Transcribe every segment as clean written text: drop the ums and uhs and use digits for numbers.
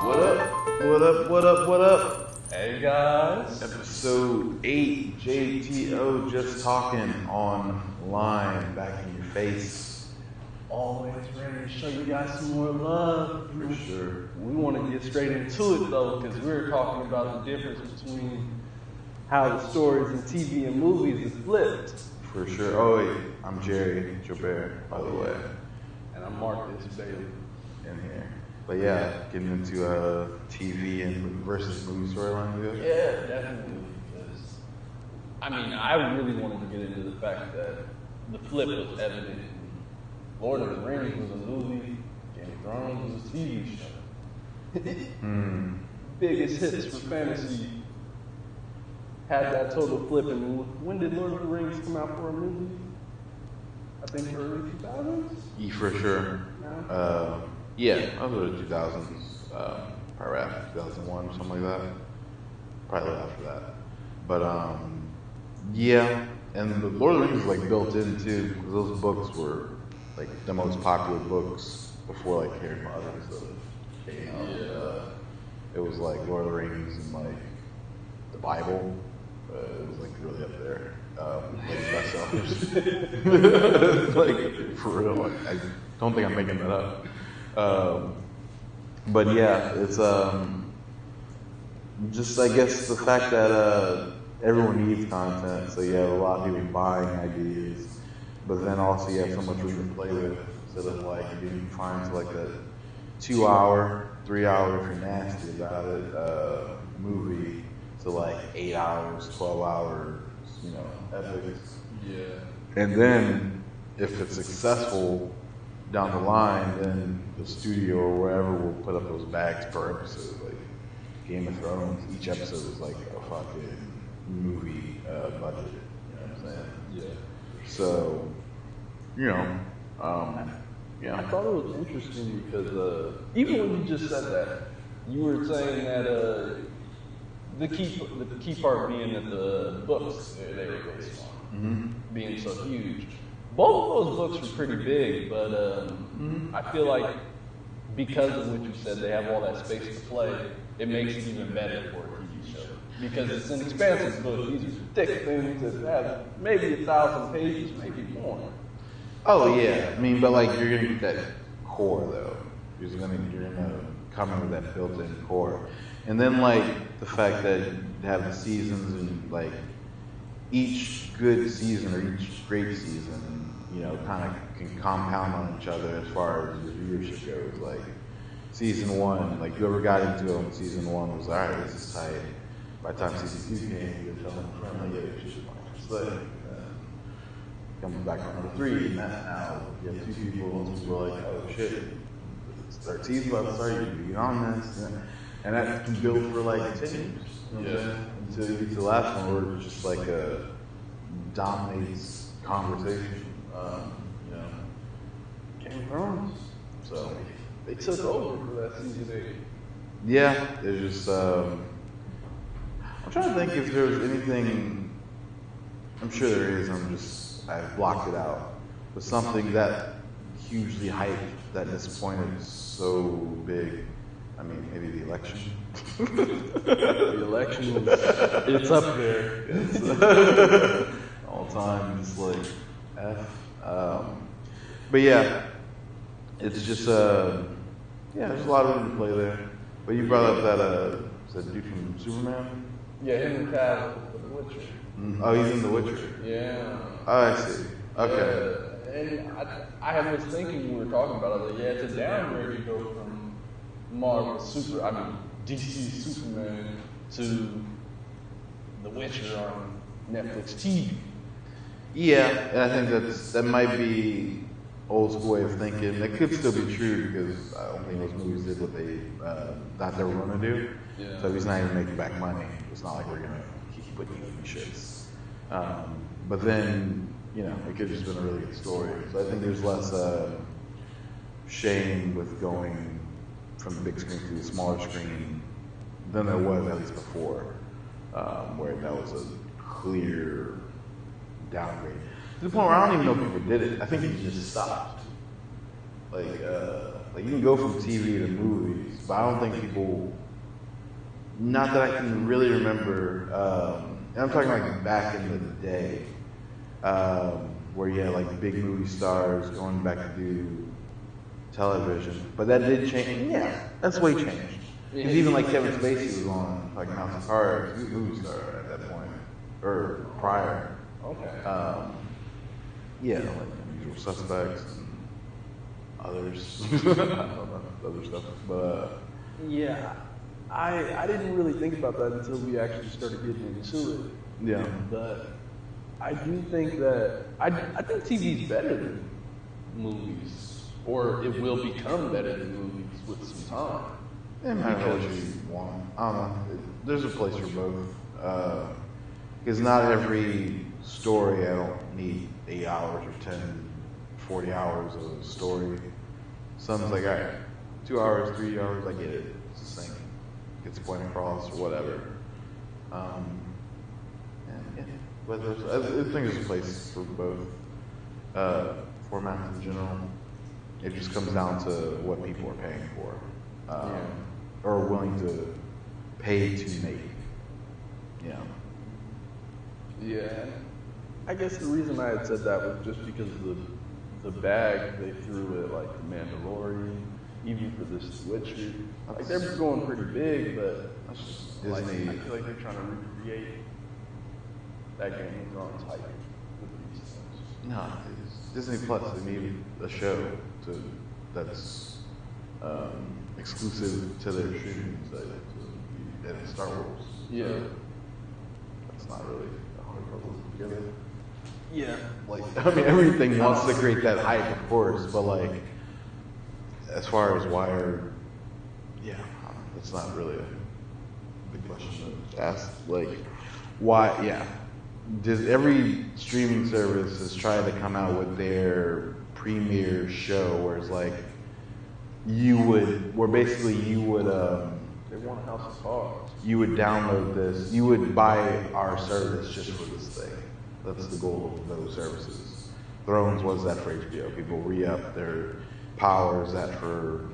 What up? What up? What up? What up? Hey guys. Episode 8, JTO just talking online, back in your face. Always ready to show you guys some more love. For sure. We want to get straight into it though, because we're talking about the difference between how the stories in TV and movies is flipped. For sure. Oh wait, I'm Jerry Jobert, by the way, And I'm Marcus Bailey. in here. But yeah, getting into TV and versus movie storylines. Yeah, definitely. Because, I mean, I really wanted to get into the fact that the flip was evident. Lord of the Rings was a movie, Game of Thrones was a TV show. Biggest hits for fantasy had that total flip. And when did Lord of the Rings come out for a movie? I think early 2000s? For sure. Yeah, I was in the 2000s, probably after 2001, something like that. Probably after that. But, yeah, and the Lord of the Rings is like built in too, because those books were like the most popular books before like Harry Potter and stuff came out. It was like Lord of the Rings and like the Bible. It was like really up there. Like bestsellers. Like for real, like, I don't think I'm making that up. But yeah, it's just I guess the fact that everyone needs content, so you have a lot of people buying ideas, but then also you have so much room to play with, instead of like being confined to like a 2 hour, 3 hour if you're nasty about it, movie to like 8 hours, 12 hours, you know, epics. Yeah. And then if it's successful down the line, then the studio or wherever will put up those bags per episode. Like Game of Thrones, each episode was like a fucking movie budget. You know what I'm saying? Yeah. So, you know, yeah. I thought it was interesting because even when you just said that, you were saying that the key part being that the books they were based on being so huge. Both of those books were pretty big, but I feel like because of what you said, they have all that space to play. It makes it even better for a TV show because it's an expansive book. These are thick things that have maybe 1,000 pages, maybe more. Oh yeah, I mean, but like you're gonna get that core though. You're gonna come in with that built-in core, and then like the fact that you have the seasons and like each good season or each great season, you know, kind of can compound on each other as far as the viewership goes. Like season 1, like whoever got into it in season 1 was alright, this is tight. By the time season 2 came, you're telling a friend like, yeah, you should watch this. Comes back on number 3, and that now you have 2 people who are like, oh shit, it's 13 about to start, you can get on this, and that can build for like 10 years. You know what I'm saying? Until you get to the last one where it's just like a dominates conversation. You know, Game of Thrones. So They took over for that season 8. yeah, there's just I'm trying to think if there's anything. I'm sure there is. I've blocked it out. But something that hugely hyped that disappointed so big. I mean, maybe the election. The election was, it's up there. It's all time, just like F. But yeah, it's just yeah, there's a lot of room to play there. But you brought up that dude from Superman. Yeah, him and Cavill for The Witcher. Oh, he's in The Witcher. Yeah. Oh, I see. Okay. Yeah. And I was thinking when we were talking about it, yeah, it's a downgrade to go from DC Superman to The Witcher on Netflix TV. Yeah, and I think that might be old school way of thinking. That could still be true because I don't think those movies did what they thought they were going to do. Yeah. So if he's not even making back money, it's not like we're going to keep putting you in shits. But then, you know, it could have just been a really good story. So I think there's less shame with going from the big screen to the smaller screen than there was at least before, where that was a clear downgrade. To the point where I don't even know if people did it. I think it just stopped. Like, Like you can go from TV to movies, but I don't think people. Not that I can really remember. And I'm talking like back in the day, where you had like big movie stars going back to do television. But that did change. Yeah, that's way changed. Because even like Kevin Spacey was on like House of Cards, he was a movie star at that point, or prior. Okay. Yeah, like Usual Suspects and others. I don't know, other stuff. But Yeah, I didn't really think about that until we actually started getting into it. yeah, But I do think that I think TV is better than movies, or it will become better than movies with some time. it matter what you want. I don't know. There's a place for both. Because not every story, I don't need 8 hours or 10, 40 hours of a story. Some's like, all right, 2 hours, 3 hours, I get it. It's the same. Gets the point across or whatever. And, yeah. But I think there's a place for both formats in general. It just comes down to what people are paying for, or willing to pay to make. Yeah. Yeah, I guess the reason I had said that was just because of the bag they threw at like the Mandalorian, even for this Witcher. Like they're going pretty big, but like, Disney. I feel like they're trying to recreate that Game of Thrones hype with these things. No, it's Disney Plus. They need a show that's exclusive to their streaming site, and it's Star Wars. Yeah. That's not really a hard problem to get. Yeah. Like, I mean, everything wants to create that hype, of course, but like, as far as wire, yeah, that's not really a big question to ask. Like, why? Yeah, every streaming service has tried to come out with their premiere show, where it's like, where basically you would, They want a House of Cards. you would download this, you would buy our service just for this thing. That's the goal of those services. Thrones was that for HBO. People re-up their powers, that for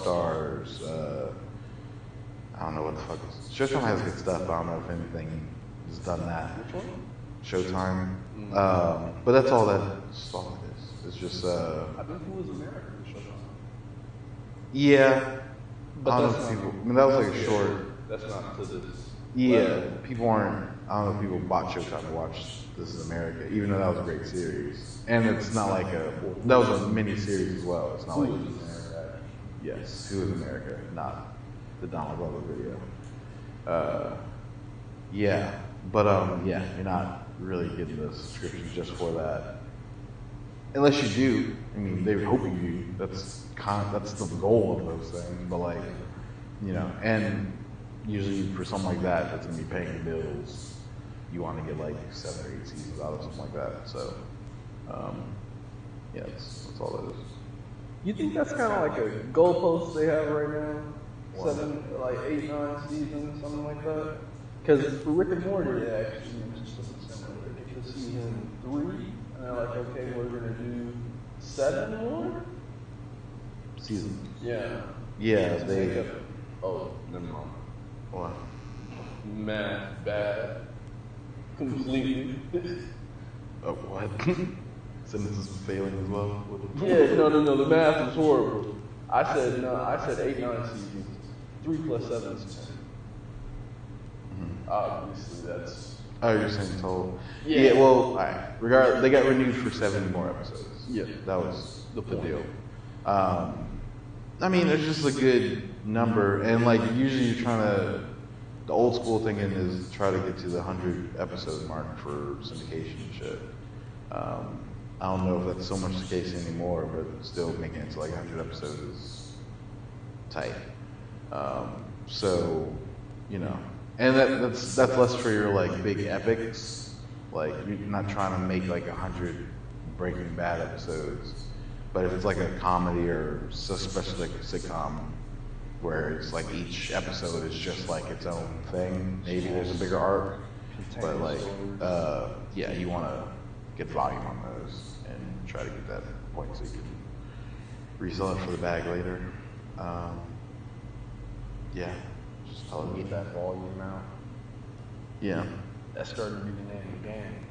Stars. I don't know what the fuck is. Showtime has good stuff, but I don't know if anything has done that. Which one? Showtime. But that's all that's all it is. It's just, I think it was America. The Showtime. yeah. But I don't that's know if not- people, I mean, that was like a short. That's not to this. Yeah, level. people aren't. I don't know if people bought Showtime to watch This Is America, even though that was a great series. And it's not like that was a mini series as well. It's not like yes, Who is America, not the Donald Glover video. Yeah, but yeah, you're not really getting the subscription just for that, unless you do. I mean, they would hope you do. That's the goal of those things. But like, and usually for something like that, that's gonna be paying the bills. You want to get like 7 or 8 seasons out of something like that. So, yeah, that's all that is. You think that's kind of like a goalpost they have right now? What? 7, like 8, 9 seasons, something like that? Because for Rick and Morty, they actually mentioned something similar. They get to season 3, and they're like, okay, we're going to do 7 more? Seasons. Yeah. Yeah, To they. make up- Oh, never mind. What? Math bad. Completely. Oh, what? Sentences failing as well. Yeah, no, the math was horrible. I said 8, 9 seasons. 3 plus 7 is 10. Obviously, that's. Oh, you're saying total? Yeah. Well, all right. Regardless, they got renewed for 70 more episodes. Yeah. That was the deal. I mean, it's just a good number, and like usually you're trying to. The old school thinking is try to get to the 100 episode mark for syndication and shit. I don't know if that's so much the case anymore, but still making it to like 100 episodes is tight. So, and that's less for your like big epics. Like you're not trying to make like 100 Breaking Bad episodes, but if it's like a comedy or especially like a sitcom, where it's like each episode is just like its own thing. Maybe there's a bigger arc, but like, yeah, you want to get volume on those and try to get that point so you can resell it for the bag later. Yeah, just Get that volume out. Yeah, That started to be the name of the game.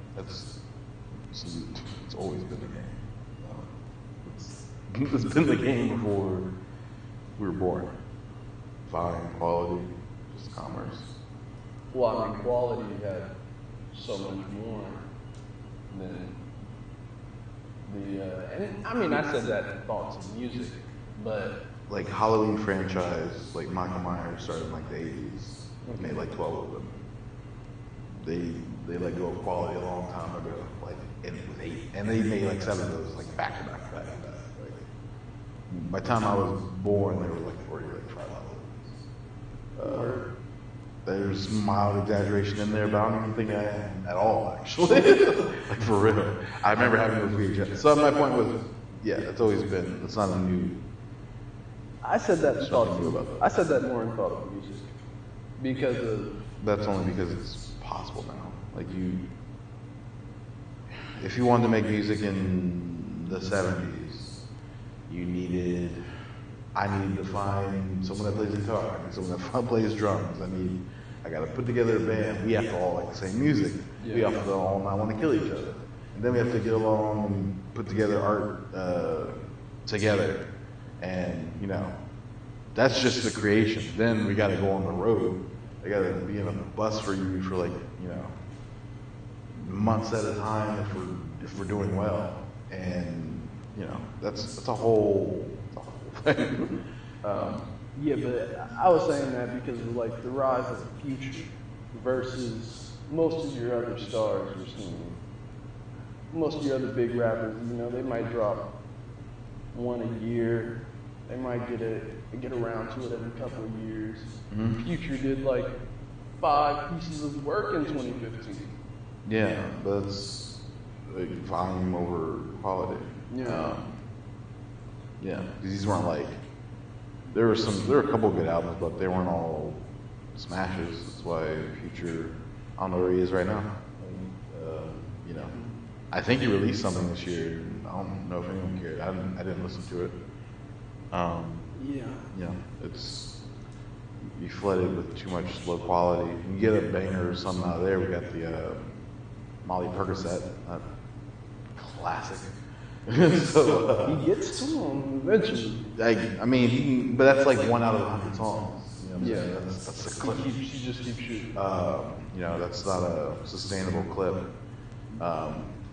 it's always been the game. It's been the game before we were born. Volume, quality, just commerce. Well, I mean, quality had so much more than and I mean, I said that in thoughts of music, but Like Halloween franchise, like Michael Myers started in like the 80s. Made like 12 of them. They let go of quality a long time ago, like and it was 8, and they made like 7 of those, like back to back to back to back. Like, by the time I was born, they were like already like 5 albums. There's mild exaggeration in there, but I don't even think I am at all, actually. Like for real. I remember having those VHS. So my point was, yeah, it's always been. It's not a new. I said that in thought Nothing new about that. I said that more in thought of music because of That's only because it's possible now. Like if you wanted to make music in the 70s, I needed to find someone that plays guitar. I need someone that plays drums. I got to put together a band. We have to all like the same music. We have to all not want to kill each other. And then we have to get along and put together art together. And, that's just the creation. Then we got to go on the road. I got to be in a bus for you for like, months at a time if we're doing well. And, that's a whole thing. yeah, but I was saying that because of like the rise of the future versus most of your other stars you're seeing. Most of your other big rappers, they might drop one a year. They might get around to it every couple of years. Mhm. Future did like 5 pieces of work in 2015. Yeah, but it's like volume over quality. Yeah. Yeah, 'cause these weren't like there were a couple of good albums, but they weren't all smashes. That's why Future, I don't know where he is right now. You know, I think he released something this year. I don't know if anyone cared. I didn't listen to it. Yeah. You know, it's you flooded with too much low quality. You can get a banger or something out of there. We got the Molly Percocet, classic. So He gets to them eventually. I mean, but that's like 1 out of 100 songs. You know what I'm saying? Yeah. That's the clip. He just keeps shooting. That's not a sustainable clip,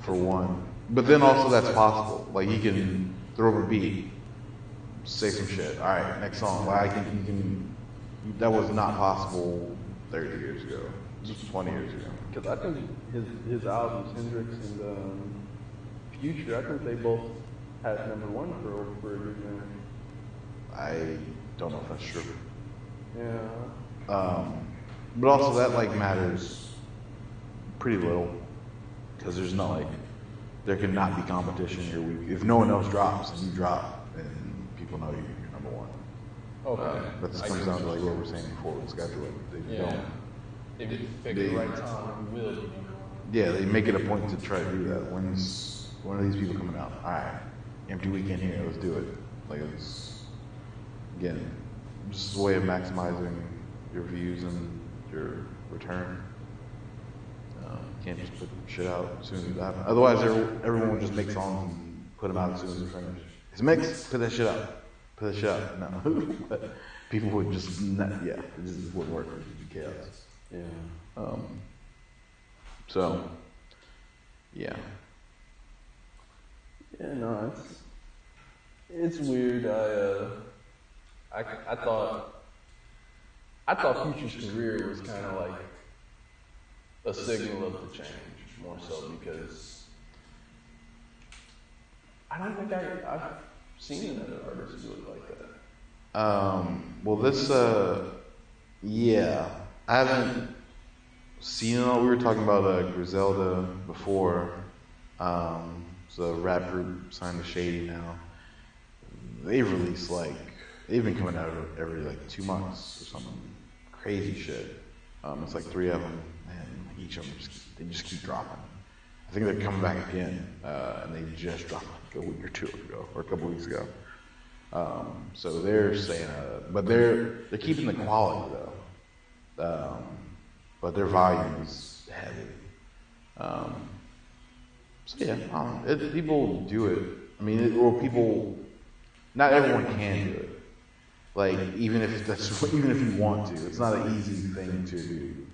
for one. But then also that's possible. Like he can throw up a beat, say some shit. All right, next song. Well, I think he can. That was not possible 30 years ago, just 20 years ago. Because I think his albums, Hendrix and Future, I think they both had #1 for a good minute. I don't know if that's true. Yeah. But also that like matters pretty little because there's not like there cannot be competition here. If no one else drops and you drop, then people know you're number one. Okay. That just comes down to like what we were saying before with scheduling. They don't. If you pick the right time, you will. Yeah, they make it a point to try to do that. When's one of these people coming out? All right, empty weekend here. Let's do it. Like it's again just a way of maximizing your views and your return. You can't just put shit out as soon as it happens. Otherwise, everyone would just make songs and put them out as soon as they're finished. It's mixed. Put that shit out. Put that shit out. No, but people would just not, yeah, it just wouldn't work. It would be chaos. Yeah. So, yeah. Yeah, no, it's weird. I thought Future's career was kind of like a signal of the change, more so because I don't think I've seen another artist do it like that. Well, this, yeah, I haven't seen it. We were talking about Griselda before. It's a rap group signed to Shady now. They've released they've been coming out every 2 months or something crazy shit. It's like 3 of them, and each of them they just keep dropping. I think they're coming back again, and they just dropped like a week or 2 ago, or a couple weeks ago. So they're saying, but they're keeping the quality though. But their volume is heavy. So yeah, people do it. I mean, or people. Not everyone can do it. Like even if even if you want to, it's not an easy thing to do.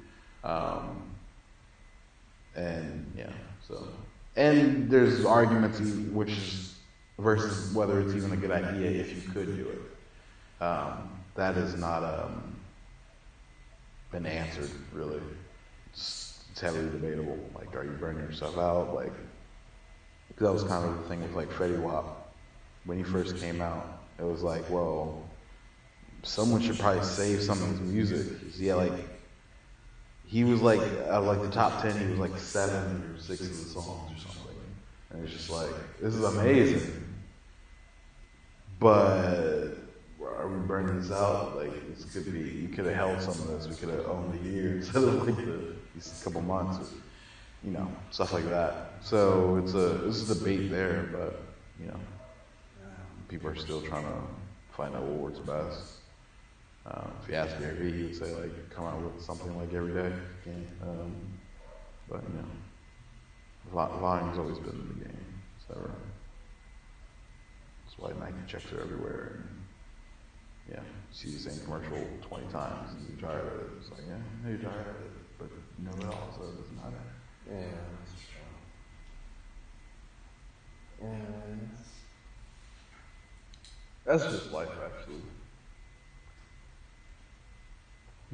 And yeah, so and there's arguments which is versus whether it's even a good idea if you could do it. That is not been answered really. It's heavily debatable. Like, are you burning yourself out? Like, because that was kind of the thing with like Freddie Wap when he first came out. It was like, well, someone should probably save some of his music. Yeah, like he was like out of like the top 10, he was like 7 or 6 of the songs or something, and it's just like, this is amazing, but are we burning this out? Like, this could be, you could have held some of this, we could have owned a year instead of like these couple months, or, you know, stuff like that. So it's a debate there, but you know, people are still trying to find out what works best. If you ask Gary Vee, he would say like come out with something like every day. But you know, volume's always been the game. So that's why Nike checks are everywhere. And, yeah, you see the same commercial 20 times and you're tired of it. It's like, yeah, I know you're tired of it, but you know it all, so it doesn't matter. Yeah, that's true. And that's just life, actually.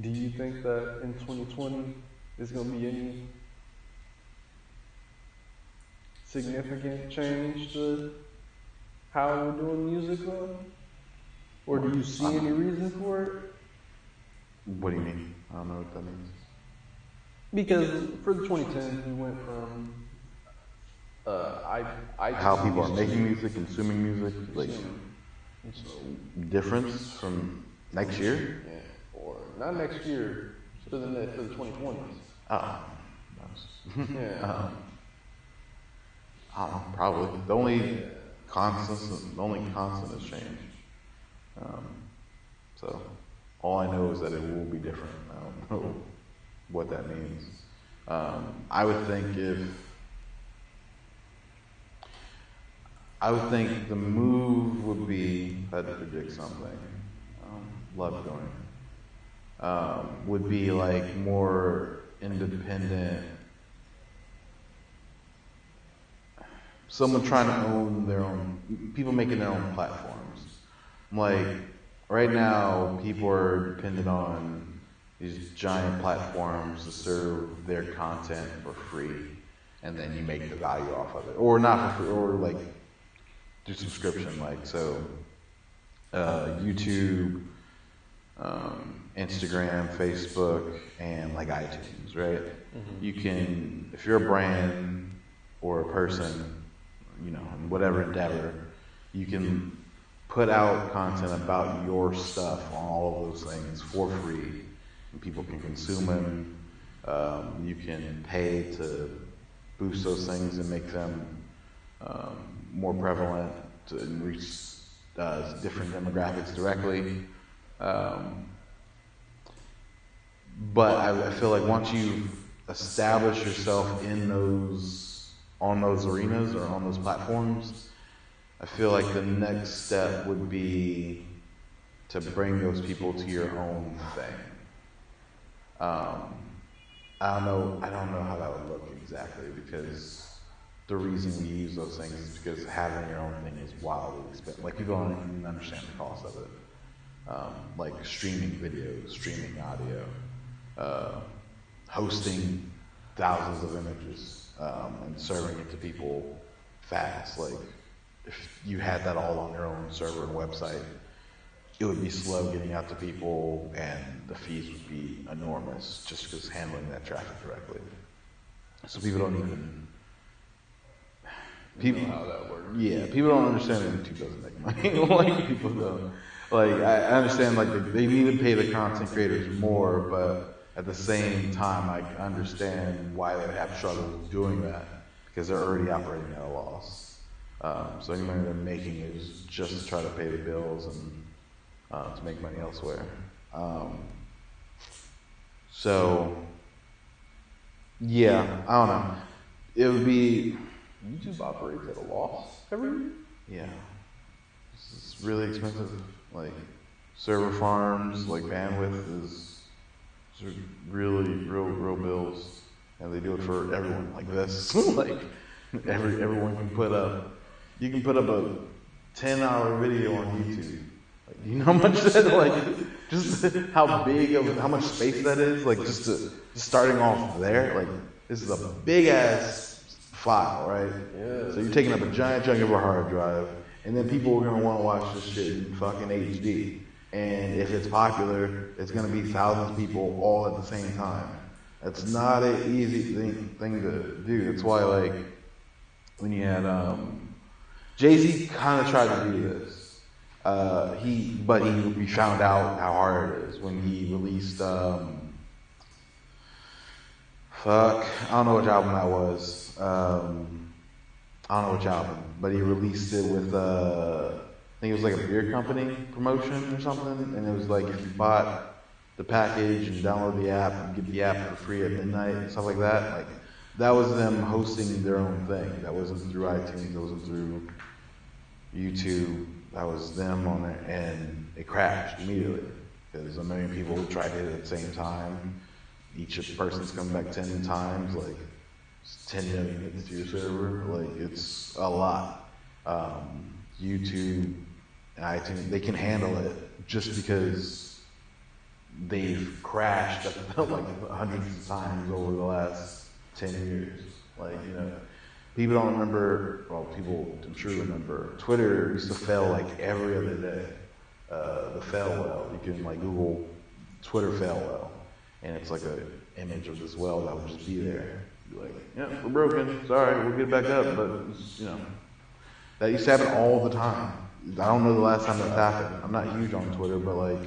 Do you think that in 2020 there's going to be any significant change to how we're doing music on? Or do you see any reason for it? What do you mean? I don't know what that means. Because for the 2010s, we went from how people are making music, consuming music, like difference from next year? Yeah, or not next year, for the 2020s. Oh, Yeah. I don't know, probably. The only constant is change. So all I know is that it will be different. I don't know what that means. I would think the move would be, if I had to predict something, love going, would be like more independent, someone trying to own their own, people making their own platforms. Like, right now, people are dependent on these giant platforms to serve their content for free, and then you make the value off of it. Or not for free, or like, do subscription, like, so, YouTube, Instagram, Facebook, and like iTunes, right? Mm-hmm. You can, if you're a brand or a person, you know, in whatever endeavor, you can put out content about your stuff on all of those things for free, and people can consume them. You can pay to boost those things and make them more prevalent to reach different demographics directly. But I feel like once you've established yourself on those arenas or on those platforms, I feel like the next step would be to bring those people to your own thing. I don't know how that would look exactly, because the reason we use those things is because having your own thing is wildly expensive. Like, people don't even understand the cost of it. Like streaming videos, streaming audio, hosting thousands of images, and serving it to people fast. Like, if you had that all on your own server and website, it would be slow getting out to people, and the fees would be enormous just because handling that traffic directly. So people don't even. People know how that works. Yeah, people don't understand that YouTube doesn't make money. Like, people don't. Like, I understand, like, they need to pay the content creators more, but at the same time, I understand why they have trouble doing that, because they're already operating at a loss. So any money they're making is just to try to pay the bills and to make money elsewhere. So yeah, I don't know. It would be YouTube operates at a loss every year? yeah. It's really expensive. Like server farms, like bandwidth is really real bills, and they do it for everyone like this. Like everyone can put up. You can put up a 10-hour video on YouTube. Like, you know how much that like just how big of how much space that is. Like just starting off there. Like this is a big ass file, right? Yeah. So you're taking up a giant chunk of a hard drive, and then people are gonna want to watch this shit in fucking HD. And if it's popular, it's gonna be thousands of people all at the same time. That's not an easy thing to do. That's why, like, when you had Jay-Z kind of tried to do this. But he found out how hard it is when he released fuck, I don't know which album that was. I don't know which album, but he released it with I think it was like a beer company promotion or something, and it was like if you bought the package and download the app, you get the app for free at midnight and stuff like that. Like that was them hosting their own thing. That wasn't through iTunes. That wasn't through YouTube. That was them on there, and it crashed immediately because a million people tried it at the same time. Each person's coming back 10 times, like 10 million hits to your server. Like it's a lot. YouTube and iTunes, they can handle it just because they've crashed like hundreds of times over the last 10 years. Like, you know, people don't remember, well, people I'm sure remember, Twitter used to fail like every other day. The fail well, you can like Google Twitter fail well, and it's like an image of this well that would just be there. Be like, yeah, we're broken, sorry, we'll get it back up, but, you know, that used to happen all the time. I don't know the last time that's happened. I'm not huge on Twitter, but like,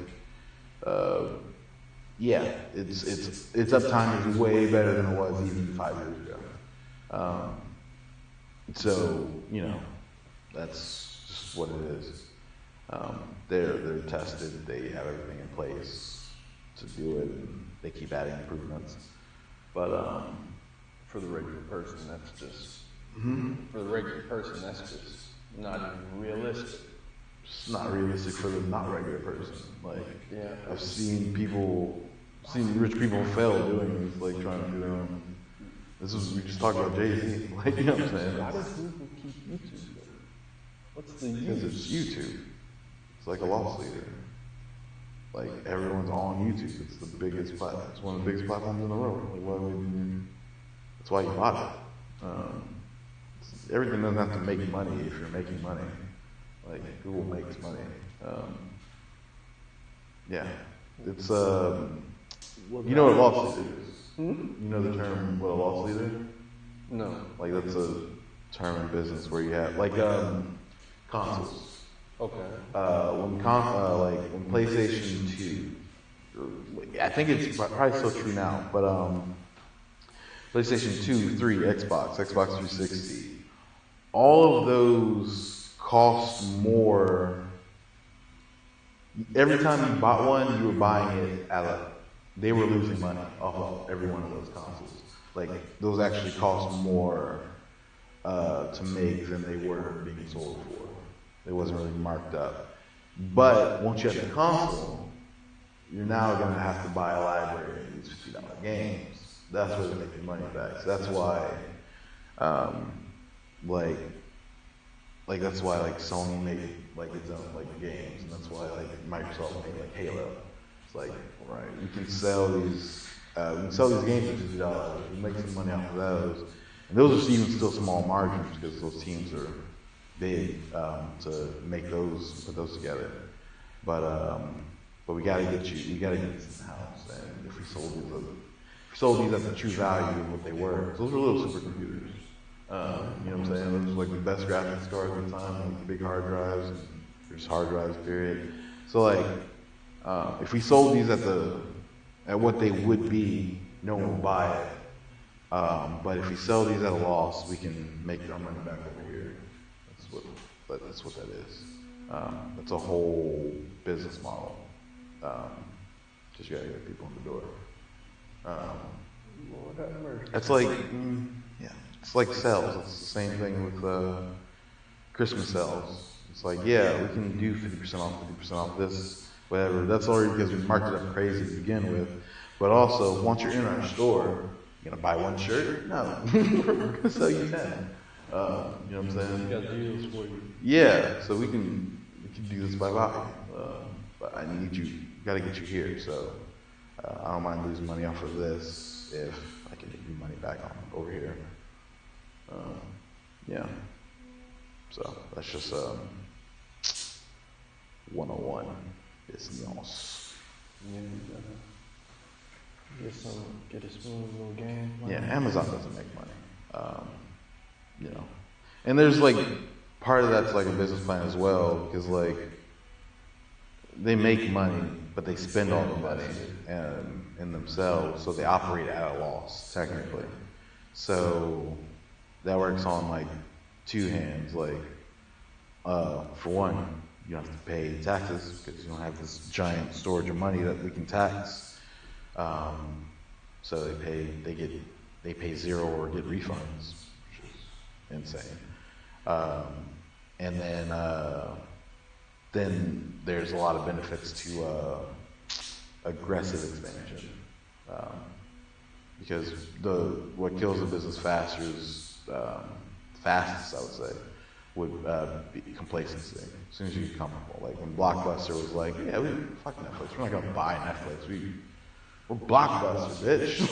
yeah, its uptime is way better than it was even 5 years ago. So you know, that's just what it is. They're tested. They have everything in place to do it. And they keep adding improvements. But For the regular person, that's just for the regular person, that's just not even realistic. it's not realistic for the not regular person. Like Yeah. I've seen rich people fail doing this, like trying to do their own. This is we just talked about Jay-Z. Like you know what I'm saying? Why does Google keep YouTube? What's the Because it's YouTube. It's like a loss leader. Like everyone's on YouTube. It's the biggest platform. It's one of the biggest platforms in the world. Like why would you? That's why you bought it. Everything doesn't have to make money if you're making money. Like Google makes money. Yeah, it's you know what a loss leader is? You know the term what a loss leader? No. Like that's a term in business where you have like consoles. Okay. When PlayStation 2, I think it's probably still true now, but PlayStation 2, 3, Xbox 360, all of those cost more. Every time you bought one, you were buying it they were losing money off of every one of those consoles. Like those actually cost more to make than they were being sold for. It wasn't really marked up. But once you have the console, you're now going to have to buy a library of these $50 games. That's where they make the money back. So that's why, that's why Sony made its own games, and that's why Microsoft made Halo. It's like, right, we can sell these games for $50. We make some money off of those, and those are even still small margins because those teams are big to make put those together. But we gotta get this in the house, and if we sold these at the true value of what they were, those were little supercomputers. You know what I'm saying? Those were like the best graphics cards at the time, like the big hard drives, or just hard drives, period. So if we sold these at what they would be, no one would buy it. But if we sell these at a loss, we can make our money back over here. but that's what that is. That's a whole business model. Just you gotta get people in the door. Lord have mercy. It's like, yeah, it's like sales. It's the same thing with Christmas sales. It's like, yeah, we can do 50% off this, whatever. That's already because we marked it up crazy to begin with. But also, once you're in our store, you're gonna buy one shirt? No, we're gonna sell you 10. You know what I'm saying? We got deals for you. Yeah, so we can do this by volume. But I need you, gotta get you here. So I don't mind losing money off of this if I can get you money back on over here. Yeah. So that's just 101 business. Yeah, you gotta get a smooth little game. Yeah, Amazon doesn't make money. You know, and there's like part of that's like a business plan as well, because like they make money, but they spend all the money in themselves, so they operate at a loss technically. So that works on like two hands. Like for one, you don't have to pay taxes because you don't have this giant storage of money that we can tax. So they pay zero or get refunds, which is insane. And then there's a lot of benefits to aggressive expansion, because what kills the business fastest, I would say, would be complacency. As soon as you get comfortable, like when Blockbuster was like, yeah, fuck Netflix, we're not gonna buy Netflix, we're Blockbuster, bitch.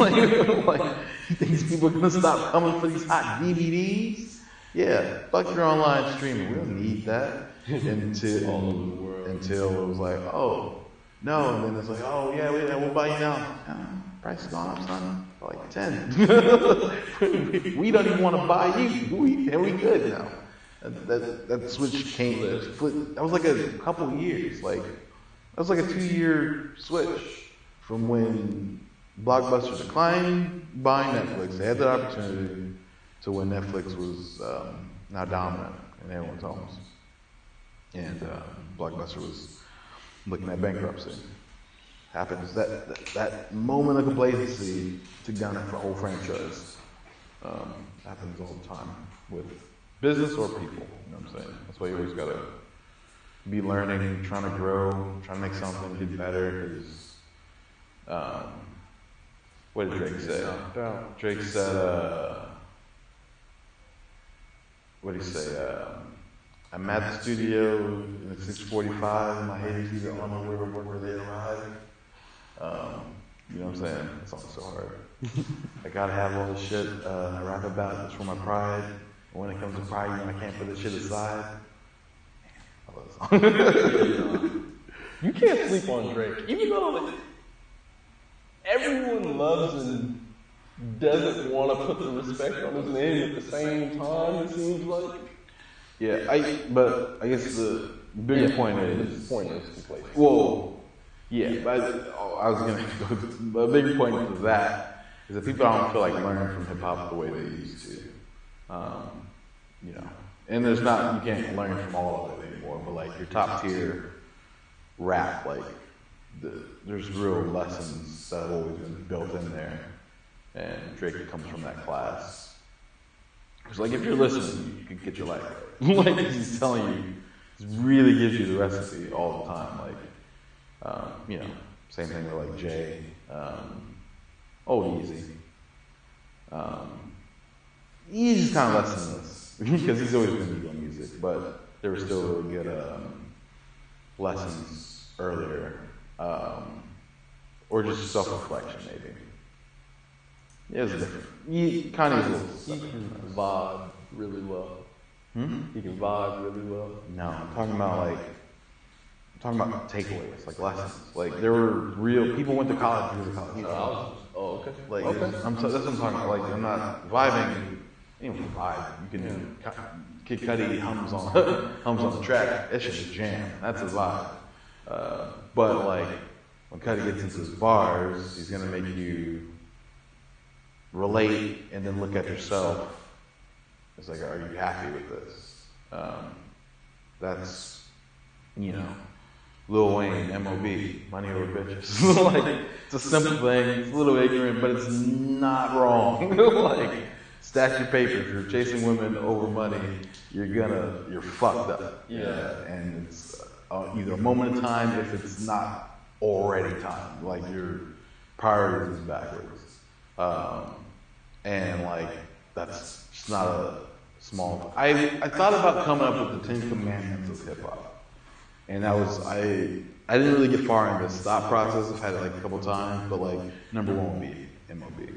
like you think these people are gonna stop coming for these hot DVDs? Yeah, fuck your online streaming. We don't need that until it was like, oh no, and then it's like, oh yeah, we'll buy you now. Price is gone up, son. For like 10. We don't even want to buy you. We good now. That switch came. That was like a couple years. Like that was like a 2-year switch from when Blockbuster declined buying Netflix. They had that opportunity to when Netflix was now dominant in everyone's homes, and Blockbuster was looking at bankruptcy. Happens that moment of complacency took down a whole franchise. Happens all the time with business or people. You know what I'm saying? That's why you always gotta be learning, trying to grow, trying to make something get better. Because what did Drake say? Drake said, what did he say? I'm at the studio at 6:45. My haters either on the way or where they arrive. You know what I'm saying? That song's so hard. I gotta have all this shit I rap about. It's for my pride. When it comes to pride, you know, I can't put this shit aside. I love this song. You can't sleep on Drake, even though like, everyone loves and doesn't want to put the respect on his name at the same time. It seems like. Yeah, but I guess the bigger point is complacent. Well, yeah, but I was gonna go. A bigger point to that is that people don't feel like learning from hip hop the way they used to. You know, and you can't learn from all of it anymore. But like your top tier rap, like there's real lessons that have always been built in there, and Drake comes from that class. It's like if you're listening, you could get your life right. Like he's telling you, he really gives you the recipe all the time. Like, you know, same thing with like Jay, Old Easy. He's kind of less than this because he's always been doing music, but there were still really good lessons earlier, or just self-reflection maybe. Yeah, it's different. Kanye's He can vibe really well. He can vibe really well. No, I'm talking about takeaways, like lessons. Like there were real people went to college because of college. Okay. Like that's what I'm talking about. Like I'm not vibing. Anyone can vibe. You can Kid Cudi hums on the track. That shit's a jam. That's a vibe. But like when Cudi gets into his bars, he's gonna make you relate and then look at yourself. It's like, are you happy with this? That's, you know, Lil Wayne, M.O.B., money over bitches. Like, it's a simple thing, it's a little ignorant, but it's not wrong. Like, stack your paper. If you're chasing women over money, you're fucked up. Yeah. And it's either a moment in time if it's not already time. Like, your priorities is backwards. And, like, that's just not a small. I thought about coming up with the 10 Commandments of hip hop. And that was, I didn't really get far in this thought process. I've had it like a couple times, but like number one would be M.O.B.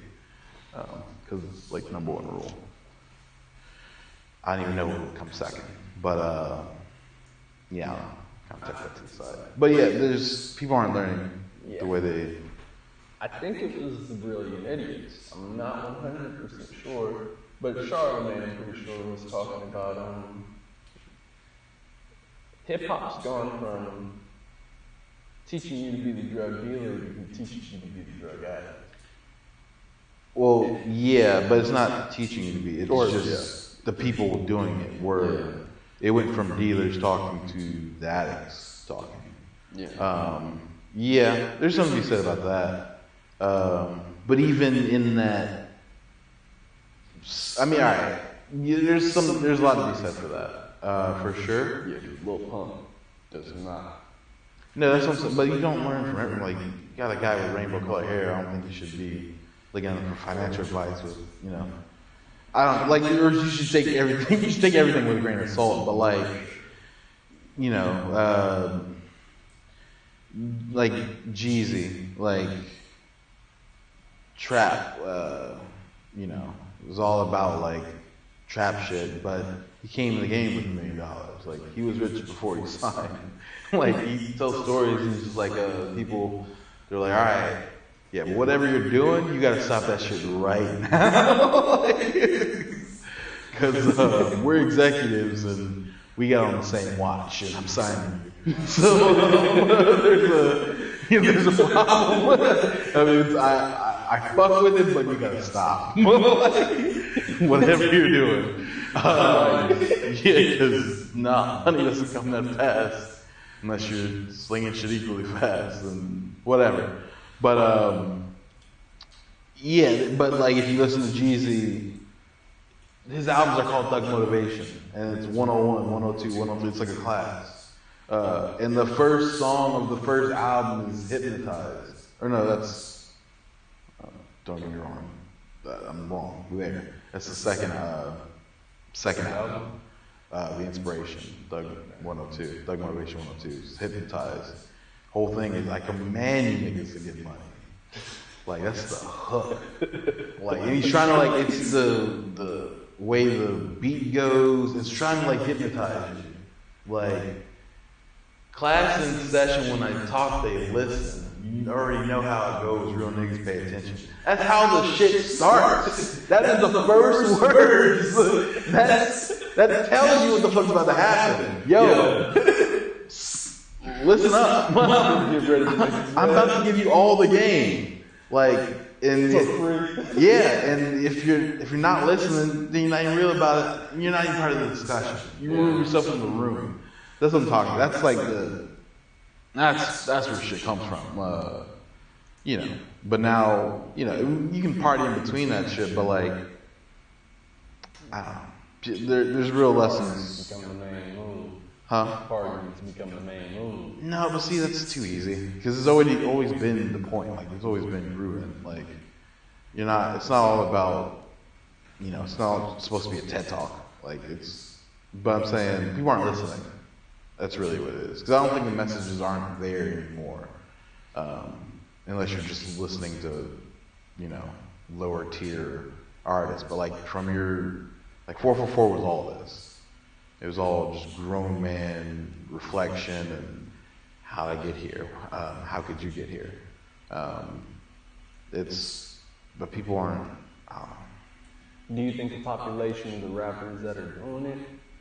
Because it's like number one rule. I don't even know what would come second. But yeah, I'll kind of take that to the side. But yeah, people aren't learning the way they. I think it was the Brilliant Idiots. I'm not 100% sure. But Charlemagne, I'm pretty sure, was talking about hip hop's gone from teaching you to be the drug dealer to teaching you to be the drug addict. Well, yeah, but it's not teaching you to be. It's just the people doing it were. It went from dealers talking to the addicts talking. Yeah. Yeah, there's something to be said about that. But even in that, I mean, all right, there's a lot to be said for that. For sure. Yeah, Lil Pump does not. No, that's what I'm saying. But you don't learn from everyone. Like, you got a guy with rainbow colored hair. I don't think you should be looking for financial advice with, you know. I don't like, or you should take everything. You should take everything with a grain of salt. But like, you know, like Jeezy, like trap. You know, it was all about like trap shit, but he came in the game with $1 million. Like, he was rich before he signed. Like, he tells stories, and it's just like, people, they're like, all right, yeah, but whatever you're doing, you gotta stop that shit right now. Because we're executives, and we got on the same watch, and I'm signing you. So, there's a problem. I mean, I fuck with it, but you gotta stop. Whatever you're doing. Yeah, because money doesn't come that fast unless you're slinging shit equally fast and whatever. But yeah, but like if you listen to Jeezy, his albums are called Thug Motivation, and it's 101, 102, 103. It's like a class. And the first song of the first album is Hypnotized. Or no, that's don't get me wrong. I'm wrong. There. That's the second album. The Inspiration, Thug 102, Thug Motivation 102, is Hypnotized. Whole thing is, I command you niggas to get money. Like, that's the hook. Like, and he's trying to, like, it's the way the beat goes, it's trying to, like, hypnotize you. Like, class in session, when I talk, they listen. You already know how it goes, real niggas pay attention. That's how the shit starts. That is the first words. That tells you what the fuck's about to happen. Yo, listen up. I'm about to give you all the game. Like, and and if you're not listening, then you're not even real about it. You're not even part of the discussion. You remove yourself from the room. That's what I'm talking. That's like that's where shit comes from. You know, but now, you know, you can party in between that shit, but like, I don't know. There's real lessons. Become the main move. Huh? Partying to become the main move. No, but see, that's too easy. Because it's always been the point. Like, it's always been proven. Like, it's not all about, you know, it's not supposed to be a TED Talk. Like, but I'm saying, people aren't listening. That's really what it is. Because I don't think the messages aren't there anymore. Unless you're just listening to, you know, lower tier artists. But like, from your, like 444 was all this. It was all just grown man reflection and how I get here. How could you get here? But people aren't, I don't know. Do you think the population of the rappers that are doing it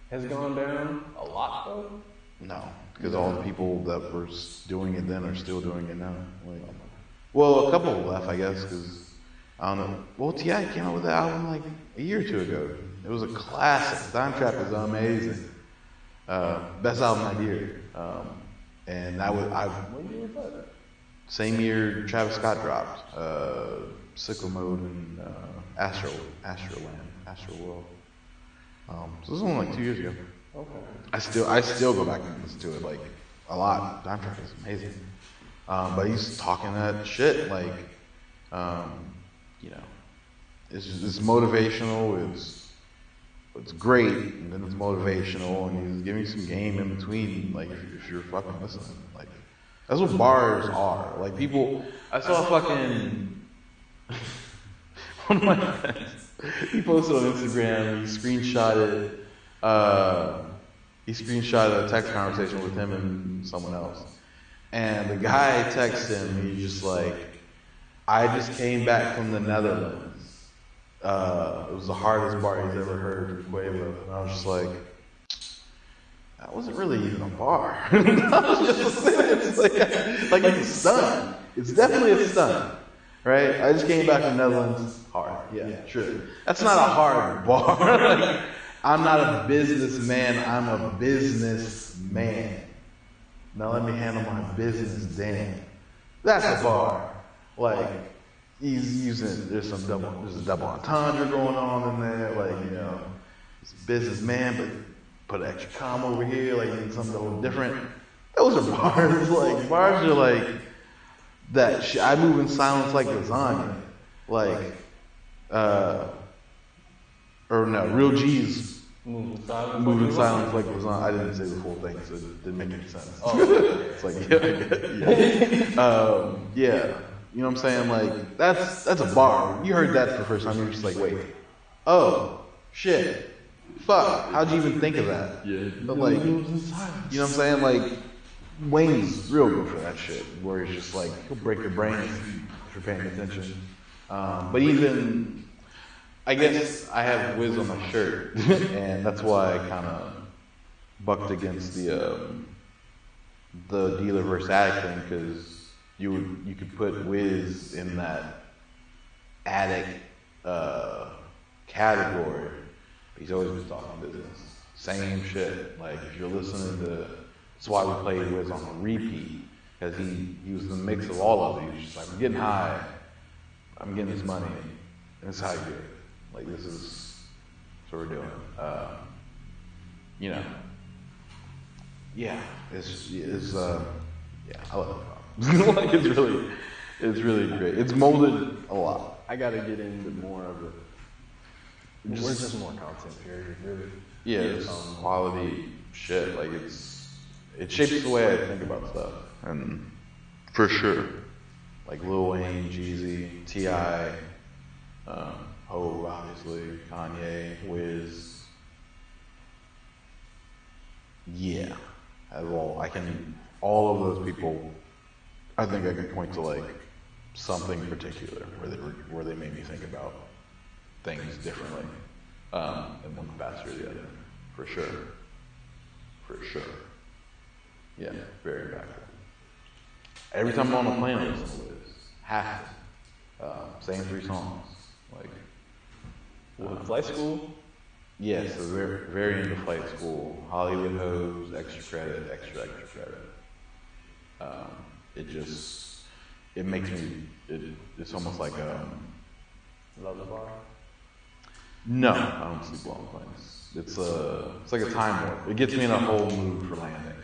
has gone down a lot though? No, because all the people that were doing it then are still doing it now. Like, well, a couple left, I guess, because I don't know. Well, T.I. came out with that album like a year or two ago. It was a classic. Time Trap is amazing. Best album that year. And that was When year was that? same year Travis Scott dropped Sicko Mode and Astro World. So this was only like 2 years ago. Okay. I still go back and listen to it like a lot. Time Track is amazing. But he's talking that shit like, you know, it's motivational. It's great, and then it's motivational, and he's giving you some game in between. Like if you're fucking listening, like that's what bars are. Like people, I saw fucking one of my friends. He posted on Instagram. He screenshotted a text conversation with him and someone else, and the guy texted him. He's just like, "I just came back from the Netherlands. It was the hardest bar he's ever heard from Quavo." And I was just like, that wasn't really even a bar. I was just saying, it's like it's a stunt. It's definitely a stunt, right? I just came back from the Netherlands. Hard, yeah, sure. That's not a hard bar. Like, I'm not a businessman. I'm a businessman. Now let me handle my business, damn. That's a bar. Like, he's using, there's a double entendre going on in there, like, you know, he's a businessman, but put an extra comma over here, like, need something a little different. Those are bars, like, bars are like, that shit. I move in silence like lasagna. Like, or no, Real G's move in silence like lasagna. I didn't say the full thing, so it didn't make any sense. It's like, yeah. You know what I'm saying? Like, that's a bar. You heard that for the first time, you're just like, wait. Oh, shit. Fuck. How'd you even think of that? Yeah. But like, you know what I'm saying? Like, Wayne's real good for that shit, where he's just like, he'll break your brain if you're paying attention. But even, I guess I have Wiz on my shirt, and that's why I kind of bucked against the Dealer versus Addict thing, because you could put Wiz in that addict category. He's always been talking business. Same shit. Like, if you're listening to, that's why we played Wiz on a repeat, because he was the mix of all of it. He was just like, I'm getting high, I'm getting this money, and it's how you do it. Like, this is what we're doing. You know, yeah, I love it. Like, it's really great. It's molded a lot. I gotta get into more of it. We're just more content, period, really. Yeah, it's quality shit. Like, it shapes the way I think about stuff, and for sure, like Lil Wayne, Jeezy, T.I., Hov, obviously, Kanye, Wiz. Yeah, all of those people. I think I can point to like something particular where they made me think about things differently, in one capacity or the other, for sure. Yeah, very impactful. Every time I'm on a plane, I listen to Wiz. Have to. Same 3 songs. Like, Flight School? Yes, so very, very into Flight School. Hollywood Hoes, extra credit. It makes me, it's almost like Love the bar? no, I don't sleep well on planes. It's like a time warp. It gets me in a whole mood for landing.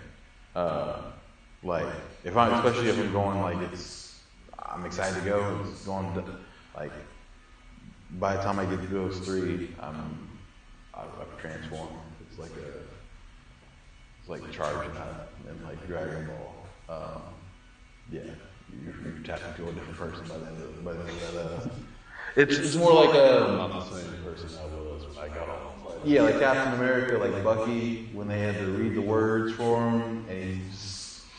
Like, especially if I'm going, like, I'm excited to go, it's going to, like, by the time I get to Ghost 3, I've transformed. It's like charging out in like Dragon Ball. Yeah, you're tapping into a different person by the end of that. It's more like I'm not the same person I was when I got on the flight. yeah, like Captain America, like Bucky, when they had to read the words for him, and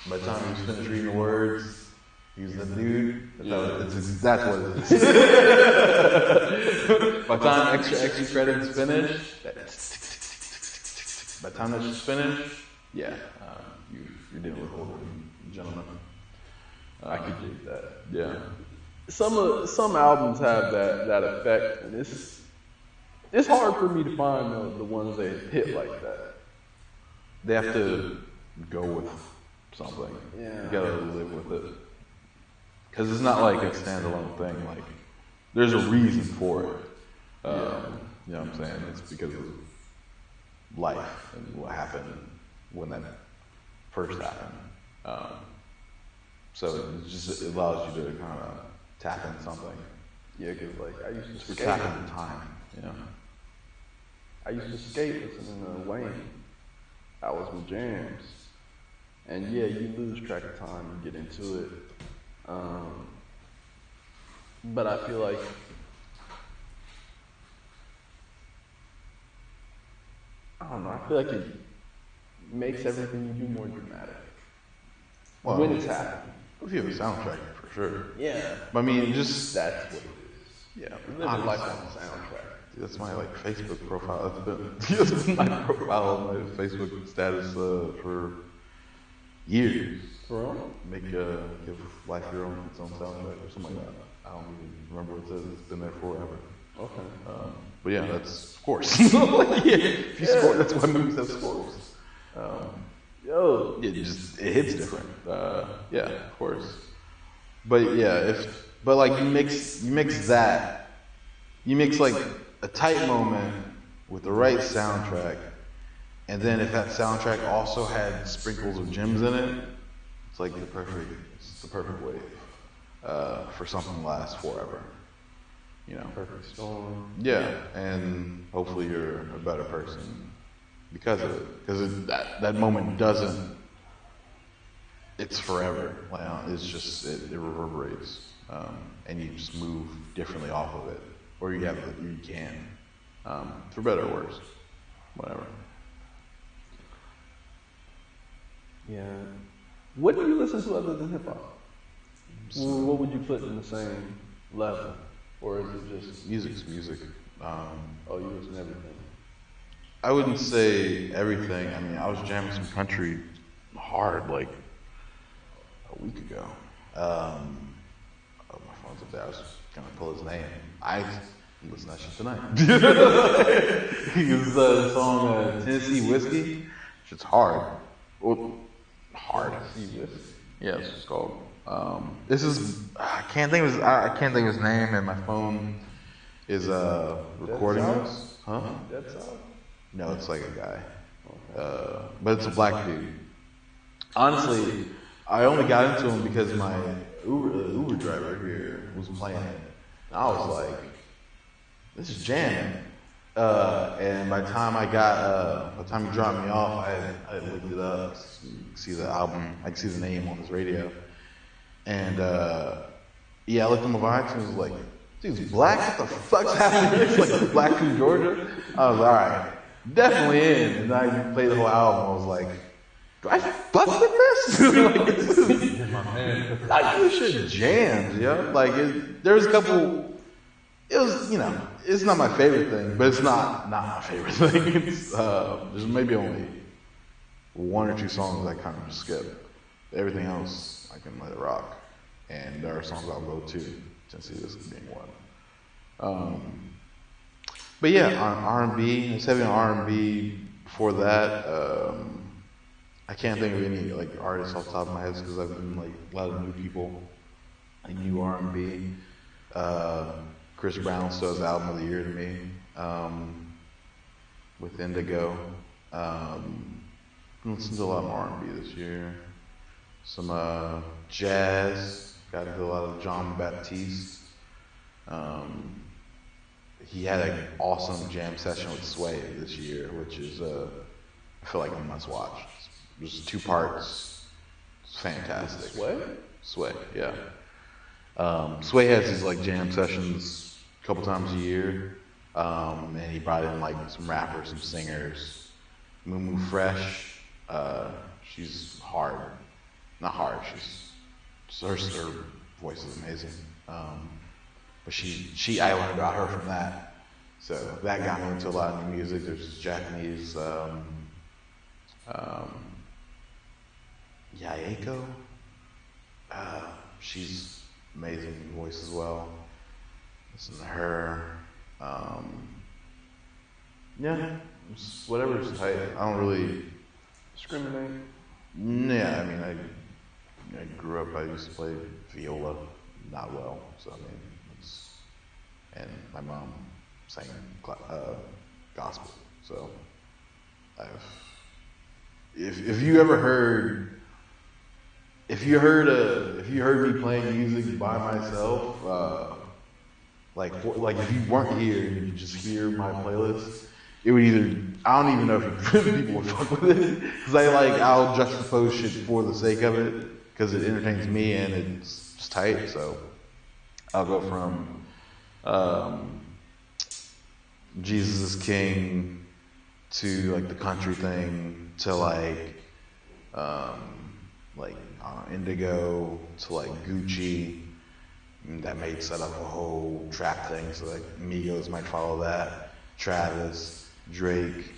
by the time he was finished reading the words, he was the dude. That's what it is. By the time extra credits finish, by the time that's just finished, yeah, you're dealing with older gentlemen. I could do that. Yeah. Some albums have that effect, and it's hard for me to find the ones that hit like that. they have to go with something. Yeah. You gotta live with it. Because it's not like a standalone thing. Like, there's a reason for it. You know what I'm saying? It's because of life and what happened when that first happened. So it allows you to kind of tap into something. Yeah, because like I used to We're skate. tapping into time, you know? I used to skate listening to Wayne. That was my jams. And yeah, you lose track of time, you get into it. But I feel like I don't know. I feel like it makes everything you do more dramatic Well, when it's happening. if you have a soundtrack, for sure. Yeah, But I mean, just, that's what it is. yeah. We live a life on a soundtrack. That's my like Facebook profile. That's been my profile on my Facebook status for years. For real? Give life your own its own soundtrack or something like that. I don't even remember what it says. It's been there forever. Okay. But yeah, that's scores. Like, yeah, if you score, that's why movies have scores. Yo, It hits different. Yeah, of course. But yeah, but like you mix that, you mix like a tight moment with the right soundtrack, and then if that soundtrack also had sprinkles of gems in it, it's like the perfect wave for something to last forever. You know. perfect storm. Yeah, and hopefully you're a better person because of it. Because that moment doesn't. It's forever. Like, it's just it reverberates, and you just move differently off of it, or you can, for better or worse, whatever. Yeah. What do you listen to other than hip hop? What would you put in the same level, or is it just Music's music. oh you listen to everything? I wouldn't say everything. I mean, I was jamming some country hard like a week ago. Oh, my phone's up there. I was gonna pull his name. I listen to that shit tonight. He was the song Tennessee Whiskey. Shit's hard. Well, hard. Yeah, that's what it's called. This is I can't think of his name, and my phone is recording this. Huh? That's all. No, it's like a guy. But it's a black dude. Honestly, I only got into him because my Uber driver here was playing it. And I was like, this is jamming. And by the time he dropped me off, I looked it up, see the album, I could see the name on his radio. And yeah, I looked him up on iTunes, was like, dude's black, what the fuck's happening? It's like black from Georgia. I was like, alright, definitely in. And I played the whole album, I was like, do I fuck with this? Like, this shit jams, yo. Like, there's a couple, it was, it's not my favorite thing, but it's not my favorite thing. It's, there's maybe only one or two songs I kind of just skip. Everything else, I can let it rock. And there are songs I'll go to, Tennessee Whiskey being one. But yeah, on R&B, I was having R&B before that. I can't think of any like artists off the top of my head because I've been like a lot of new people, like new R&B. Chris Brown still has the album of the year to me, with Indigo. Listened to a lot of R&B this year. Some jazz. Got into a lot of John Baptiste. He had an awesome jam session with Sway this year, which is I feel like a must watch. There's 2 parts. It's fantastic. Sway, yeah. Sway has his like jam sessions a couple times a year, and he brought in like some rappers, some singers. Mumu Fresh, she's hard, not hard. Her voice is amazing. But I learned about her from that, so that got me into a lot of new music. There's Japanese, Yaeko. She's amazing voice as well. Listen to her. Yeah, whatever's tight. I don't really. discriminate? Yeah, I mean, I grew up. I used to play viola, not well. So I mean, and my mom sang gospel. So I've if you ever heard if you heard me playing music by myself, like if you weren't here and you just hear my playlist, it would either I don't even know if people would fuck with it because I'll juxtapose shit for the sake of it because it entertains me and it's just tight. So I'll go from Jesus is King to like the country thing to Indigo to like Gucci. That may set up a whole trap thing, so like Migos might follow that. Travis, Drake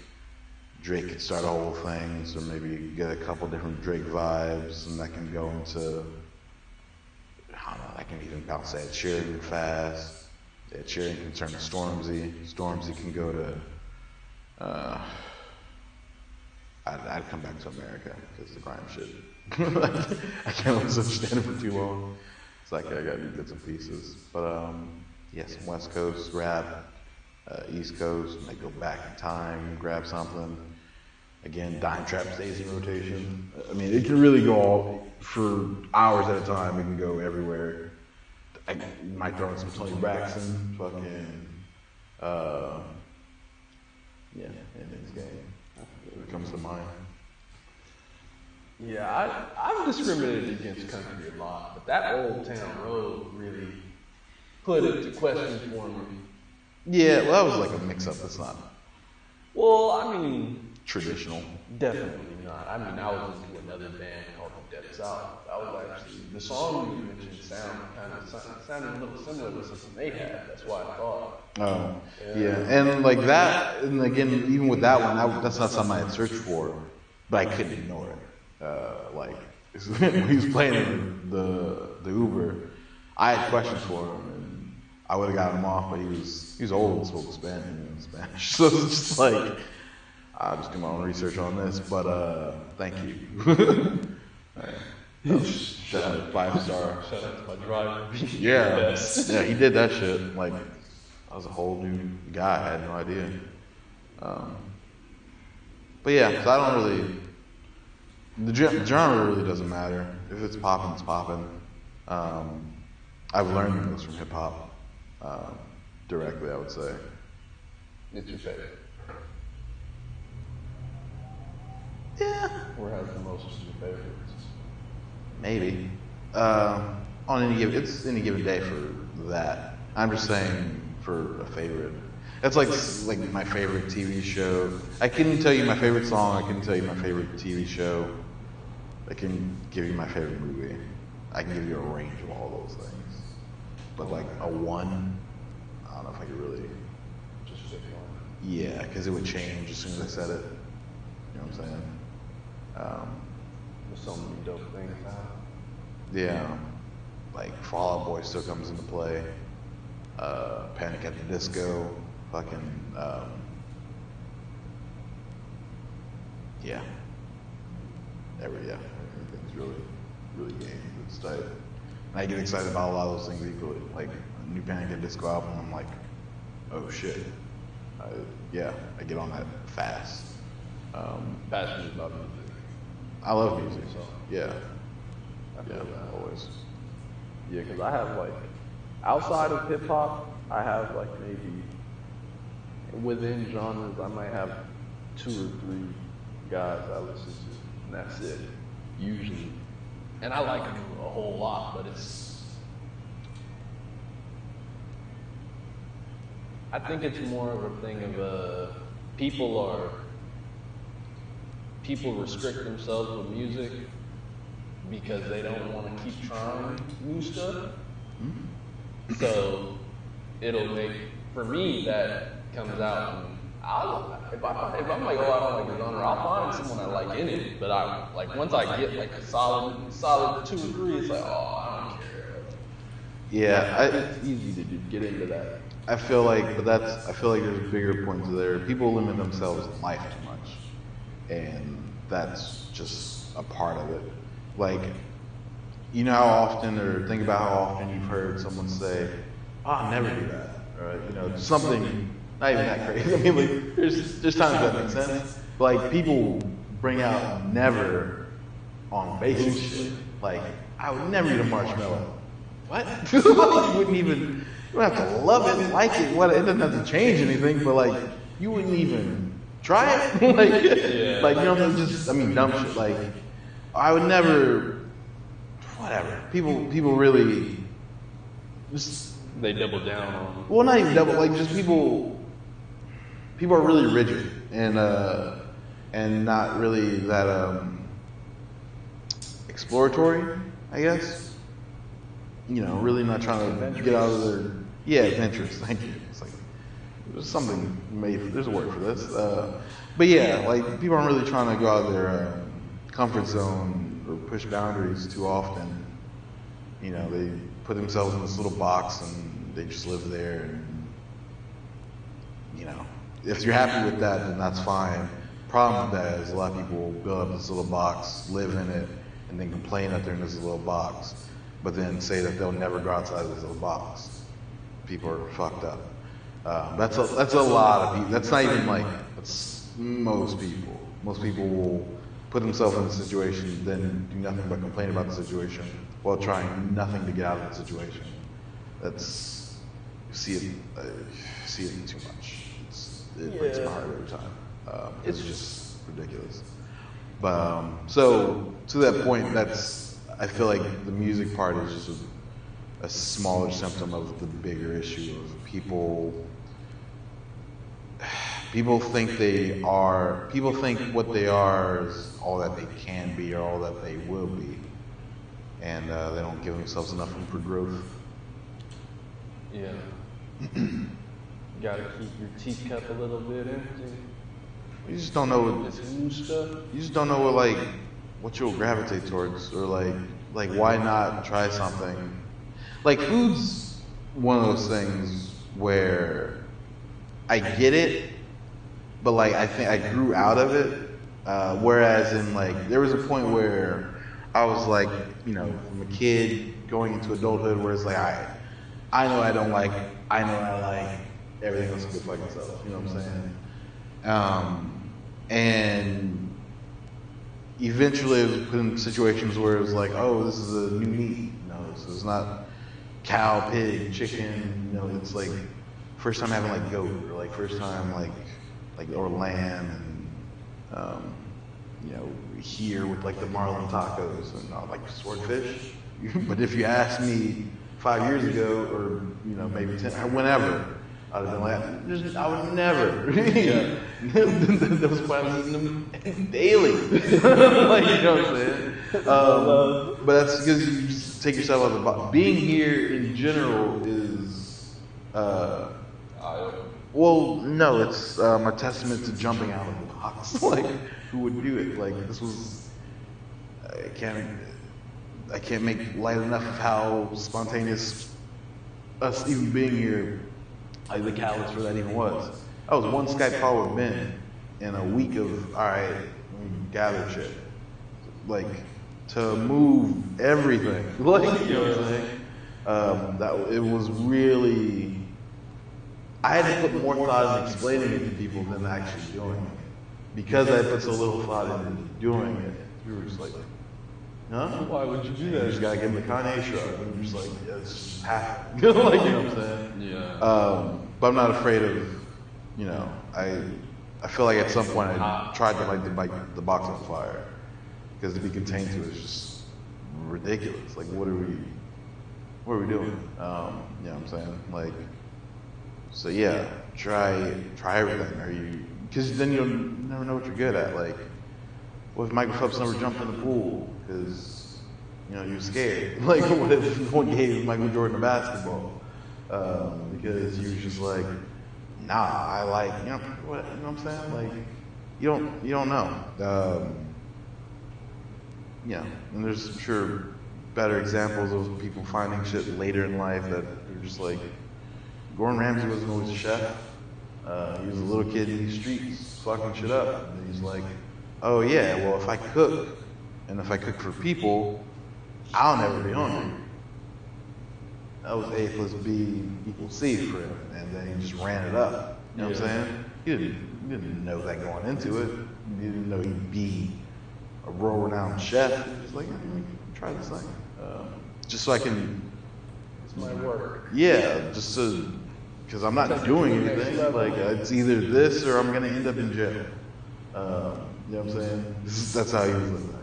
could start a whole thing, so maybe get a couple different Drake vibes, and that can go into, I don't know, I can even bounce Ed Sheeran fast. Ed Sheeran can turn to Stormzy. Stormzy can go to, I'd come back to America, because the grime shit. I can't listen to stand for too long. It's like I got new bits and pieces. But yes, West Coast rap, East Coast, might go back in time, grab something. Again, Dime Trap stays in rotation. I mean, it can really go all for hours at a time. It can go everywhere. I might throw in some Tony Braxton, fucking, yeah, Endings Game. It comes to mind. Yeah, I've discriminated against country a lot, but that Old Town Road really put it to question for me. Yeah, well, that was like a mix-up. It's not Well, I mean, traditional. definitely not. I mean, I was into another band called the Dead South. That was actually the song you mentioned sounded a little similar to something they had. That's why I thought. Oh, yeah, and like that, and again, even with that one, that's not something I had searched for, but I couldn't ignore it. Like when he was playing the Uber, I had questions for him, and I would have gotten him off, but he was old and spoke Spanish, so it's just like I'll just do my own research on this. But thank you. Shout out 5-star. Shout out to my driver. Yeah, yeah, he did that shit. Like I was a whole new guy. I had no idea. But yeah, so I don't really. The genre really doesn't matter. If it's popping, it's popping. I've learned the most from hip hop directly, I would say. It's your favorite. Yeah, Or has the most of your favorites? maybe. On any given day for that. I'm just saying for a favorite. That's like my favorite TV show. I can tell you my favorite song. I can tell you my favorite TV show. I can give you my favorite movie. I can give you a range of all those things. But like a one, I don't know if I could really. Just pick one. Yeah, because it would change as soon as I said it. You know what I'm saying? There's so many dope things now. Yeah, like Fall Out Boy still comes into play. Panic at the Disco, fucking, yeah. Everything's really game. It's tight. And I get excited about a lot of those things equally. Like a new Panic at the Disco album, I'm like, oh shit. I get on that fast. Passionate about music. I love music, So, yeah. I feel Yeah, that. always. Yeah, because I have like, outside of hip hop, I have like maybe, within genres, I might have 2 or 3 guys I listen to, and that's it, usually. And I like them a whole lot, but I think it's more of a thing of, people restrict themselves with music because they don't want to keep trying new stuff. So it'll make, for me, that comes out, and if I'm like, oh, I don't like a genre, I'll find someone I like in it. But once I get like a solid 2 or 3, it's like, oh, I don't care. Yeah, It's easy to get into that. I feel like there's a bigger point to there. People limit themselves in life too much, and that's just a part of it. Like, you know how often, or think about how often you've heard someone say, "Oh, I'll never do that," or something not even that crazy. I mean, like, there's times that makes sense. But, like, people bring out never on basic shit. Like, I would never eat a marshmallow. What? You wouldn't even. You don't have to love it, like it. What? It doesn't have to change anything. But like, you wouldn't even try it. Like, just. I mean, dumb shit. Like, I would never. Whatever. People really. Just. They double down on. Well, not even double. Like, just people. People are really rigid and not really that exploratory, I guess. Really not trying to get out of their adventurous. Thank you. It's like there's something there's a word for this. But yeah, like people aren't really trying to go out of their comfort zone or push boundaries too often. They put themselves in this little box and they just live there. And if you're happy with that, then that's fine. Problem with that is a lot of people build up this little box, live in it, and then complain that they're in this little box, but then say that they'll never go outside of this little box. People are fucked up. That's a lot of people. That's not even like, that's most people. Most people will put themselves in a situation, then do nothing but complain about the situation while trying nothing to get out of the situation. That's, you see it too much. It breaks my heart every time. It's just ridiculous. But so to that point, I feel like the music part is just a smaller symptom of the bigger issue of people. People think what they are is all that they can be or all that they will be, and they don't give themselves enough room for growth. Yeah. You gotta keep your teacup a little bit empty. You just don't know. Stuff. You just don't know what you'll gravitate towards, or like why not try something? Like food's one of those things where I get it, but like I think I grew out of it. Whereas in like there was a point where I was like, from a kid going into adulthood, where it's like I know I don't like it. I know I like everything else is good fucking self. You know what I'm saying? And eventually I was put in situations where it was like, oh, this is a new meat. So it's not cow, pig, chicken. It's like first time having like goat, or like first time like or lamb, and here with like the marlin tacos and like swordfish. But if you asked me 5 years ago, or maybe 10, whenever, I'd have been like, I would never. Those plants eating them daily. Like, you know what I'm saying? But that's because you just take yourself out of the box. Being here in general is, well, no, it's a testament to jumping out of the box. Like, who would do it? Like, this was, I can't make light enough of how spontaneous us even being here, like the catalyst for that even was. I was one Skype call with Ben in a week of, all right, we gather shit. Like, to move everything. Like, you know what I'm saying? It was really, I had to put more thought in explaining it to people than actually doing it. Because I put so little thought into doing it, we were just like, huh? Why would you do that? You just gotta give them the Kanye shrug. And you're just like, yeah, it's just happened. Like, you know what I'm saying? Yeah. But I'm not afraid of, I feel like at some point I tried to light the box on fire. Because to be contained to it is just ridiculous. Like, what are we doing? You know what I'm saying? Like, so yeah, try everything. Because then you'll never know what you're good at. Like, what if Michael Phelps never jumped in the pool because he was scared? Like, what if no one gave Michael Jordan a basketball because he was just like, nah, I like what I'm saying? Like, you don't know. And there's I'm sure better examples of people finding shit later in life that are just like, Gordon Ramsay wasn't always a chef. He was a little kid in these streets fucking shit up. And he's like, oh yeah, well if I cook, and if I cook for people, I'll never be hungry. That was A plus B equals C for him, and then he just ran it up. You know what I'm saying? He didn't know that going into it. He didn't know he'd be a world-renowned chef. He was like, let me try this thing, just so I can. It's my work. Yeah, just so, because I'm not doing anything. Like it's either this or I'm gonna end up in jail. You know what I'm saying? That's how he was living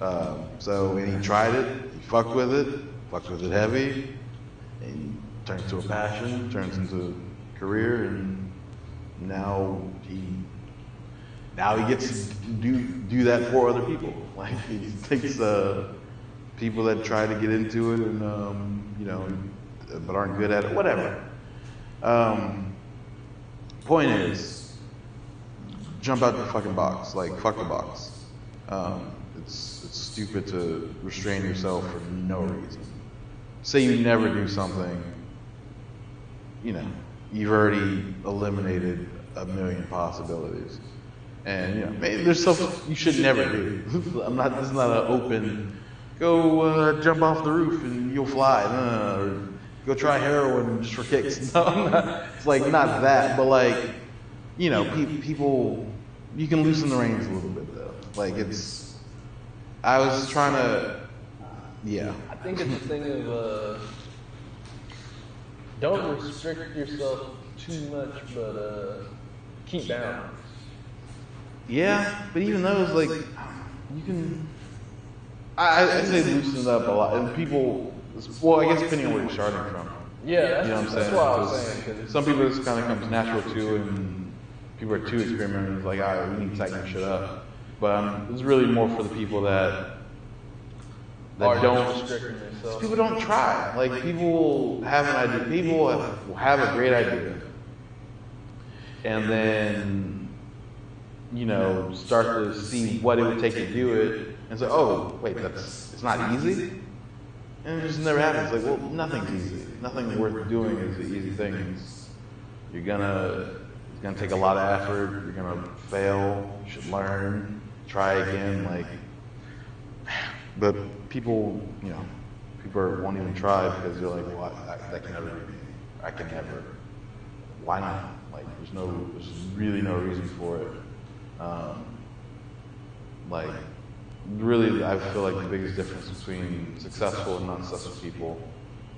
out here. So and he tried it. He fucked with it heavy, and turned into a passion, turns into a career, and now he gets to do that for other people. Like he takes people that try to get into it and you know, but aren't good at it, whatever. Point is, jump out the fucking box. Like fuck the box. It's stupid to restrain yourself for no reason. Say you never do something, you know, you've already eliminated a million possibilities. And you know, maybe there's stuff you should never do. This is not an open, go jump off the roof and you'll fly. No, or go try heroin just for kicks. No, it's like not that, but like, you know, people, you can loosen the reins a little bit though. Like it's, I was trying to, yeah. I think it's a thing of don't restrict yourself too much, but keep balance. Yeah, but even those, like, you can, I say loosen it up a lot. And people, well, I guess depending on where you're starting from. Yeah, You know what I'm saying? that's what I was 'Cause saying. 'Cause some people, this kind of comes natural to, and people are too experimental. It's like, all right, we need to tighten this shit up. But it's really more for the people that don't, restricting yourself. people don't try. Like, people have an idea. People have a great idea. And then, you know, start to see what it would take to do it, and say, oh, wait, it's not easy? And it just never happens. Like, well, nothing's easy. Nothing worth doing is an easy thing. It's gonna take a lot of effort, you're gonna fail, you should learn, try again, like, but people, you know, won't even try because they're like, well, that can never be me. I can never. Why not? Like, there's really no reason for it. Like, really, I feel like the biggest difference between successful and non-successful people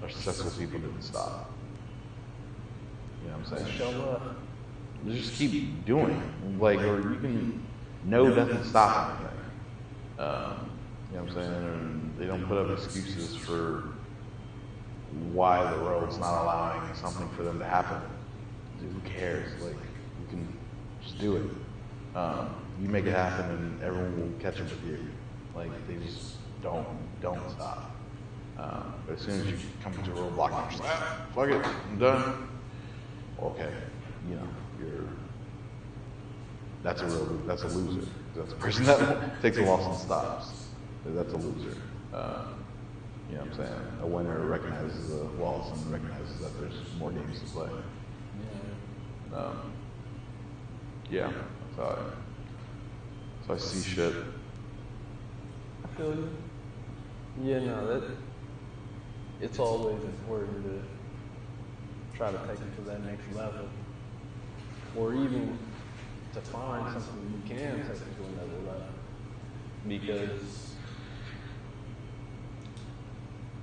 are successful people didn't stop. You know what I'm saying? Show up. You just keep doing, like, or you can know doesn't stop anything. You know what I'm saying? And they don't put up excuses for why the world's not allowing something for them to happen. Dude, who cares? Like, you can just do it. You make it happen, and everyone will catch up with you. Like, they just don't stop. But as soon as you come into a roadblock, you're just like, fuck it, I'm done. Okay, you know, that's a loser. That's a person that takes a loss and stops. That's a loser. You know what I'm saying? A winner recognizes a loss and recognizes that there's more games to play. Yeah, so I see shit. I feel you. Yeah, no, it's always important to try to take it to that next level, or even to find something you can take it to another level, because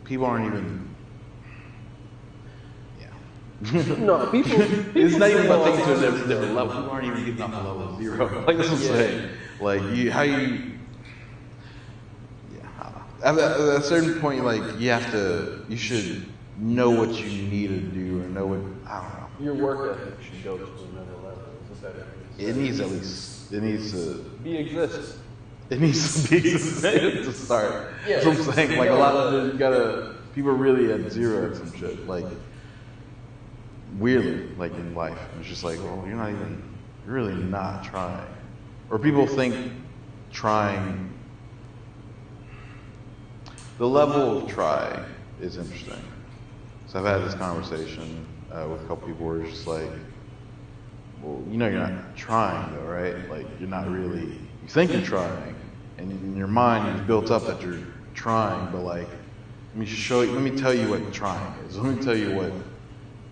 people aren't even. no, people It's not even about taking it to a different level. People aren't even getting off the level 0. Like, that's what I'm saying. Like, you. At a certain point, like, you should know what you need to do, or know what, I don't know. your work ethic should go to another level. Is that It needs to be existent. It needs to be existent to start. Yeah. That's what I'm saying. Like, a lot of people are really at 0 at some shit. Like, weirdly, like in life. It's just like, well, you're really not trying. Or people think trying, the level of try is interesting. So I've had this conversation with a couple people where it's just like, well, you know you're not trying though, right? Like, you're not really, you think you're trying, and in your mind you've built up that you're trying, but like, let me tell you what trying is. Let me tell you what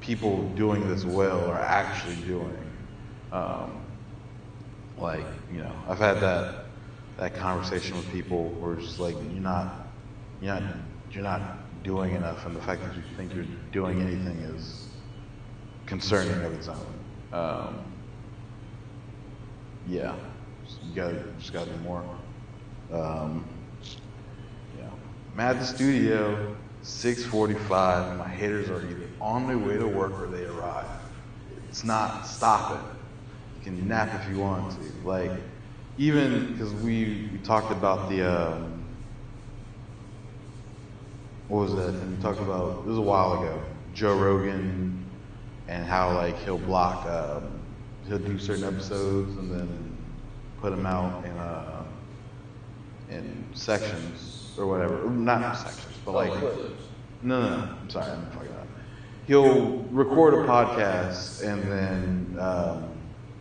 people doing this well are actually doing. Like, you know, I've had that conversation with people where it's just like, you're not doing enough, and the fact that you think you're doing anything is concerning of its own. Yeah, just gotta do more. Yeah, I'm at the studio, 6:45. My haters are either on their way to work or they arrive. It's not stopping. You can nap if you want to. Like, even because we talked about the what was that? And we talked about, it was a while ago, Joe Rogan, and how like he'll do certain episodes and then put them out in sections or whatever. Not sections, but like, no, I'm sorry, I'm fucking up. He'll record a podcast and then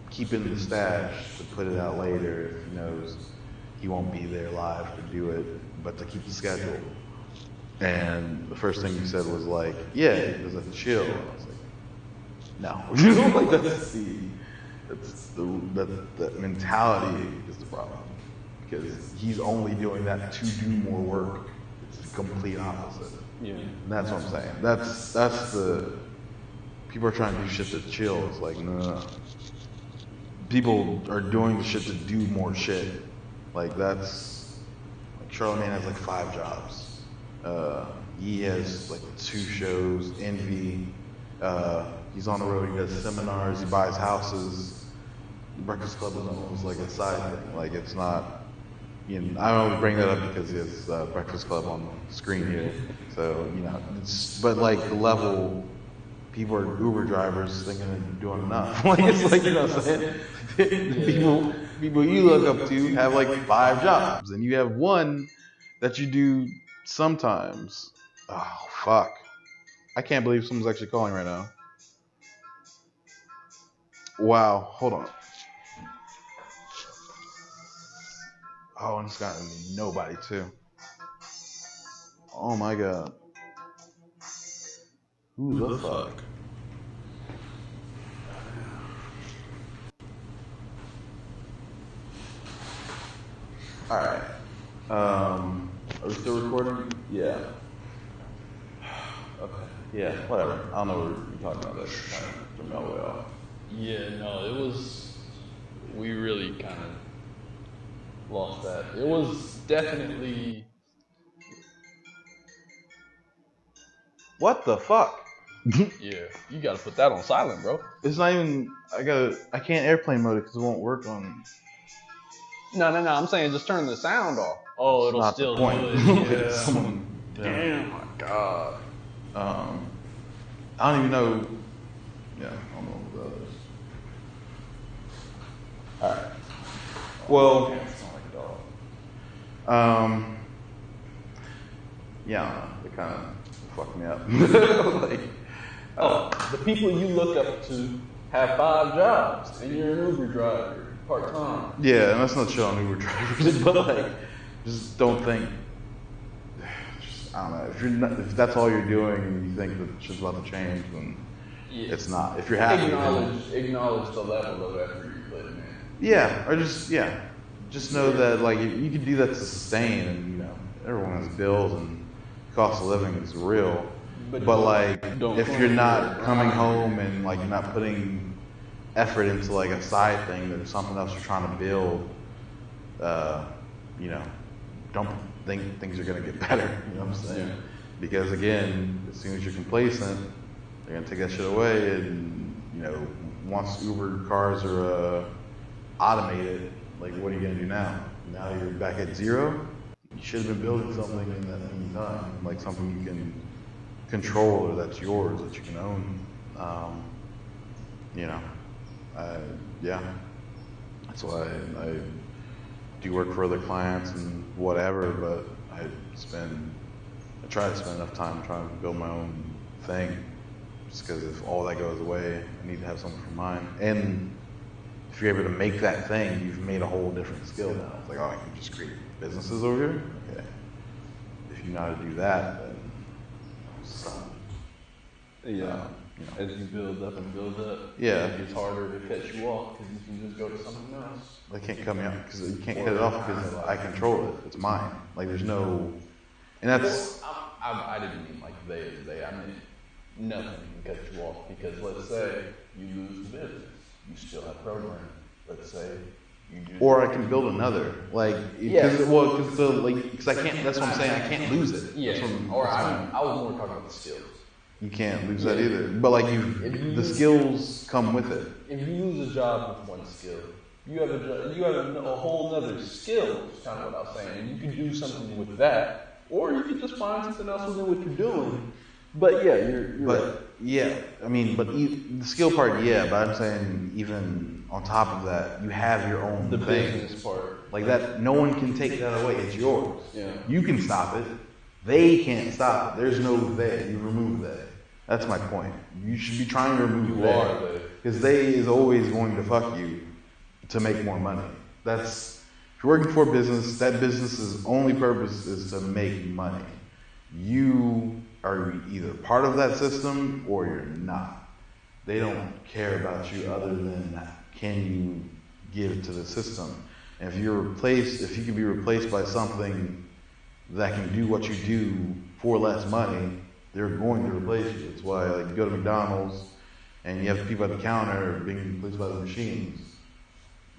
keep it in the stash to put it out later if he knows he won't be there live to do it, but to keep the schedule. And the first thing he said was like, yeah, he does that to chill. And I was like, no. Like, that mentality is the problem. Because he's only doing that to do more work. It's the complete opposite. Yeah. And that's what I'm saying. That's the, people are trying to do shit to chill. It's like, no. People are doing the shit to do more shit. Like, that's, like, Charlamagne has like 5 jobs. He has like 2 shows, Envy. He's on the road, he does seminars, he buys houses. The Breakfast Club is almost like a side thing. Like, it's not, you know, I only bring that up because he has Breakfast Club on the screen here. So, you know, but like the level, people are Uber drivers thinking they're doing enough. Like, it's like, you know what I'm saying? People you look up to have like 5 jobs, and you have one that you do sometimes. Oh, fuck. I can't believe someone's actually calling right now. Wow, hold on. Oh, and it's got nobody too. Oh my god. Who the fuck? Alright. Are we still recording? Yeah. Okay. Yeah, whatever. I don't know what we're talking about. That kind of threw me all the way off. Yeah, no, we really kind of lost that. It was definitely. What the fuck? Yeah, you gotta put that on silent, bro. It's not even, I can't airplane mode it because it won't work on. No, I'm saying just turn the sound off. Oh, it'll not still the point. do it. Yeah. Damn, my god. I don't even know. Yeah, I don't know what that is. Alright. Well, yeah, I don't know. It kind of fucked me up. Like, The people you look up to have 5 jobs, and you're an Uber driver, part-time. yeah, and that's not shit on Uber drivers, but like, just don't think. I don't know. If that's all you're doing and you think that shit's about to change, then it's not. If you're happy, acknowledge the level of effort you put in. Yeah, or just know that like you can do that to sustain, and you know everyone has bills and cost of living is real. But like, if you're not coming home and like you're not putting effort into like a side thing, there's something else you're trying to build. You know, don't think things are gonna get better. You know what I'm saying? Because again, as soon as you're complacent, they're gonna take that shit away, and you know, once Uber cars are automated, like what are you gonna do now? Now you're back at 0. You should have been building something in that meantime, like something you can control or that's yours, that you can own. You know, yeah, that's why I do work for other clients and whatever, but I try to spend enough time trying to build my own thing, just because if all that goes away, I need to have something for mine. And if you're able to make that thing, you've made a whole different skill now. It's like, oh, I can just create businesses over here? Okay. If you know how to do that, then stop. Yeah. You know. As you build up and build up, Yeah. it gets harder to cut you off because you can just go to something else. They can't cut me off because you can't cut it off because I control it. It's mine. Like there's no, and that's. I didn't mean like they. I mean nothing can cut you off because let's say you lose the business, you still have programming. Let's say you do. Or I can build another, like, because I can't. That's what I'm saying. I can't lose it. Yeah. I was more talking about the skills. You can't lose that either. But like the skills come with it. If you lose a job with one skill, you have a whole other skill. Is kind of what I was saying. And you can do something with that, or you can just find something else within what you're doing. But yeah, you're But right. yeah, I mean, but the skill part, yeah. But I'm saying even on top of that, you have your own The thing. business part. Like that, no one can take that away. It's yours. Yeah. You can stop it. They can't stop it. There's no they. You remove they. That's my point. You should be trying to remove You they. are they. Because they is always going to fuck you to make more money. That's, if you're working for a business, that business's only purpose is to make money. You are either part of that system or you're not. They don't care about you other than can you give to the system. And if you can be replaced by something that can do what you do for less money, they're going to replace you. That's why, like, you go to McDonald's and you have people at the counter being replaced by the machines.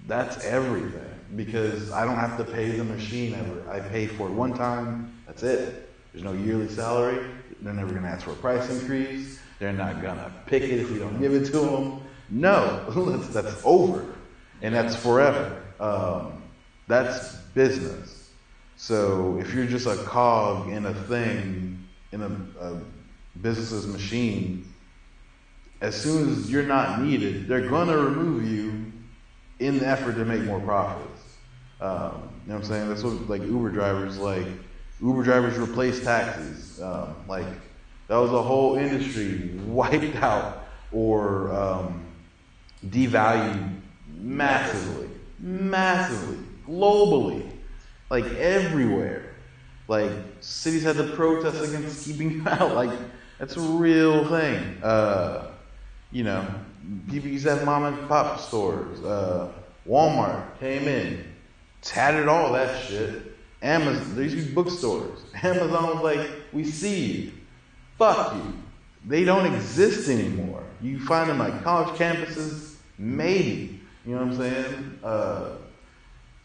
That's everything, because I don't have to pay the machine ever. I pay for it one time. That's it. There's no yearly salary. They're never going to ask for a price increase. They're not going to pick it if you don't give it to them. No, that's over, and that's forever. That's business. So if you're just a cog in a thing, in a business's machine, as soon as you're not needed, they're going to remove you in the effort to make more profits. You know what I'm saying? That's what, like, Uber drivers replace taxis. Like, that was a whole industry wiped out or devalued massively, globally, like everywhere. Like, cities had to protest against keeping you out. Like, that's a real thing. You know, people used to have mom and pop stores. Walmart came in, tattered all that shit. Amazon, there used to be bookstores. Amazon was like, we see you. Fuck you. They don't exist anymore. You find them like college campuses, maybe. You know what I'm saying?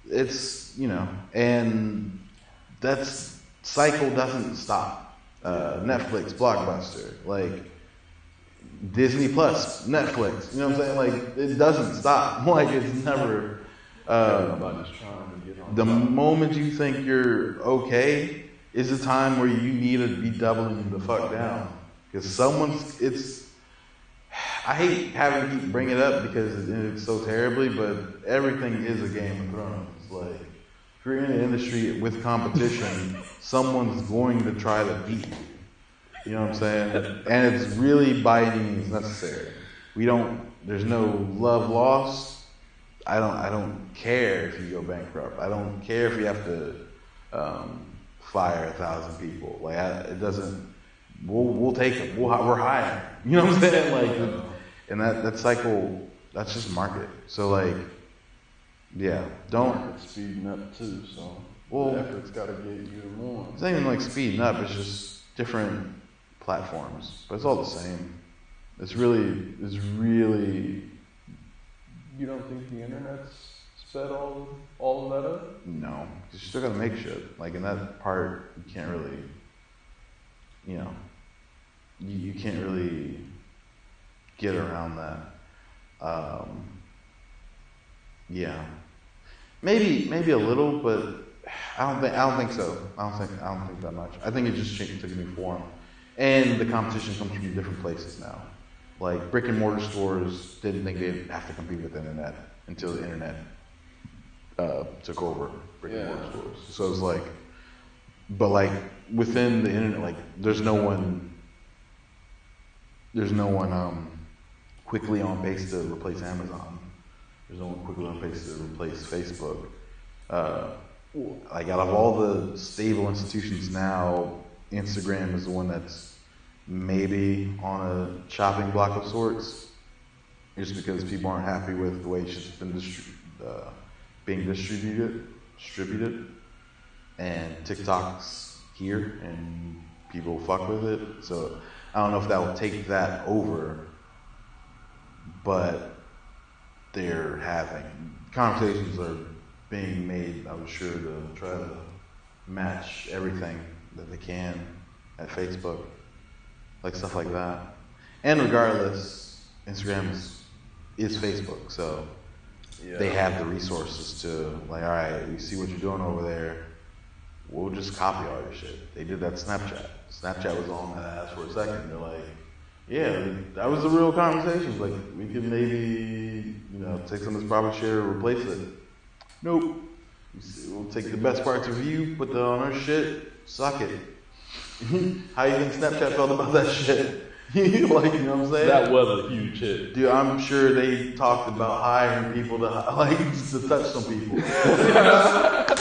It's, you know, and that's cycle doesn't stop. Netflix, Blockbuster, like Disney Plus, Netflix. You know what I'm saying? Like, it doesn't stop. Like, it's never. Everybody's trying to get on The top. moment you think you're okay is the time where you need to be doubling the fuck down. Because I hate having to keep bringing it up because it's so terribly, but everything is a Game of Thrones. Like, if you're in an industry with competition, someone's going to try to beat you. You know what I'm saying? And it's really by any means necessary. There's no love lost. I don't care if you go bankrupt. I don't care if you have to fire 1,000 people. Like, it doesn't. We'll take them. We're hiring. You know what I'm saying? Like, and that cycle, that's just market. So, like, yeah, don't. It's speeding up too, so Well, the effort's got to get you more. It's not even like speeding up. It's just different platforms, but it's all the same. It's really. You don't think the internet's sped all of that up? No, 'cause you still gotta make shit. Like, in that part, you can't really, you know, you can't really get around that. Yeah, maybe a little, but I don't think so. I don't think that much. I think it just took a new form, and the competition comes from different places now. Like, brick and mortar stores didn't think they'd have to compete with the internet until the internet took over brick and mortar stores. So it's like, but like within the internet, like there's no one quickly on pace to replace Amazon. there's only quickly on pace to replace Facebook. Like out of all the stable institutions now, Instagram is the one that's maybe on a chopping block of sorts, just because people aren't happy with the way shit's been being distributed, and TikTok's here and people fuck with it. So I don't know if that will take that over, but they're having conversations are being made, I'm sure, to try to match everything that they can at Facebook, like stuff like that. And regardless, Instagram is Facebook, so they have the resources to, like, all right, we see what you're doing over there, we'll just copy all your shit. They did that Snapchat. Snapchat was on that ass for a second. They're like, yeah, that was a real conversation. Like, we could maybe, take some of this profit share, replace it. Nope. We'll take the best parts of you, put that on our shit, suck it. How you think Snapchat felt about that shit? Like, you know what I'm saying? That was a huge hit. Dude, I'm sure they talked about hiring people to touch some people.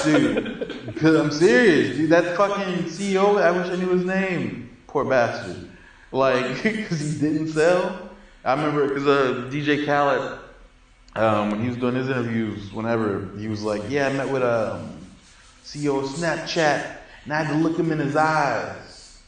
Dude, because I'm serious. Dude, that fucking CEO, I wish I knew his name. Poor bastard. Like, because he didn't sell. I remember, because DJ Khaled, when he was doing his interviews, whenever, he was like, yeah, I met with CEO of Snapchat, and I had to look him in his eyes,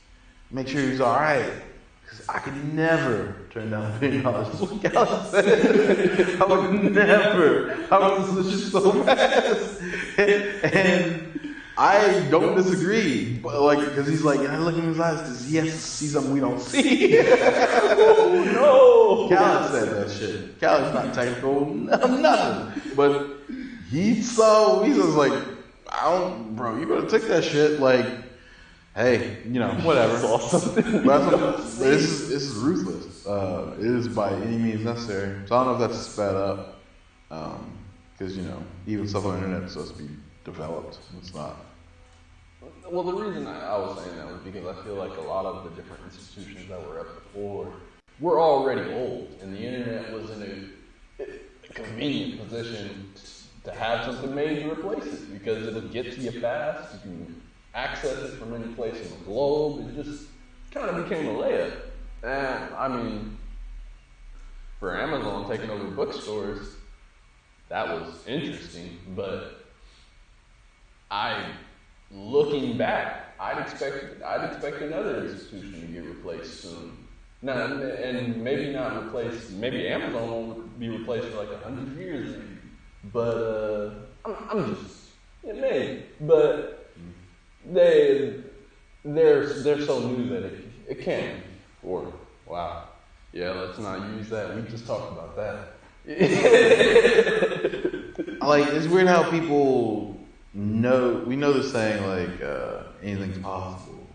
make sure he was all right. Because I could never turn down $1 billion. That's what Khaled said. I would never. I was just so fast. And I don't disagree, but because he's like, and I look in his eyes because he has to see something we don't see. Oh no! Khaled said that shit. Khaled's not technical, nothing. But he was like, bro, you better take that shit. Like, hey, whatever. This is ruthless. It is by any means necessary. So I don't know if that's sped up, because even stuff on the internet is supposed to be developed. It's not. Well, the reason I was saying that was because I feel like a lot of the different institutions that were up before were already old, and the internet was in a convenient position to have something made to replace it, because it'll get to you fast. You can access it from any place in the globe. It just kind of became a layup. And I mean, for Amazon taking over bookstores, that was interesting, but looking back, I'd expect another institution to get replaced soon. Now, and maybe not replaced. Maybe Amazon won't be replaced for like 100 years, maybe. But I'm just maybe. But they're so new that it can't. Or wow, yeah. Let's not use that. We just talked about that. It's weird how people. We know the saying, anything's possible.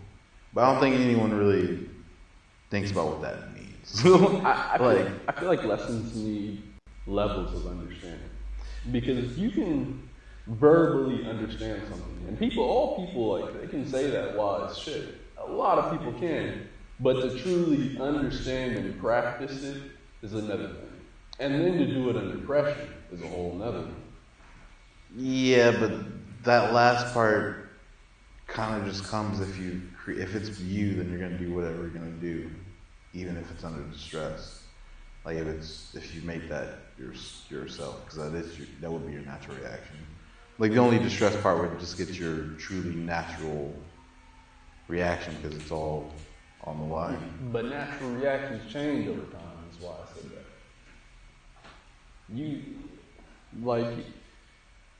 But I don't think anyone really thinks about what that means. I feel like lessons need levels of understanding. Because you can verbally understand something. And all people, they can say that wise shit. A lot of people can. But to truly understand and practice it is another thing. And then to do it under pressure is a whole nother thing. Yeah, but that last part kind of just comes if it's you, then you're gonna do whatever you're gonna do, even if it's under distress. Like if you make that yourself, because that would be your natural reaction. Like the only distress part would just get your truly natural reaction because it's all on the line. But natural reactions change over time. Is why I said that.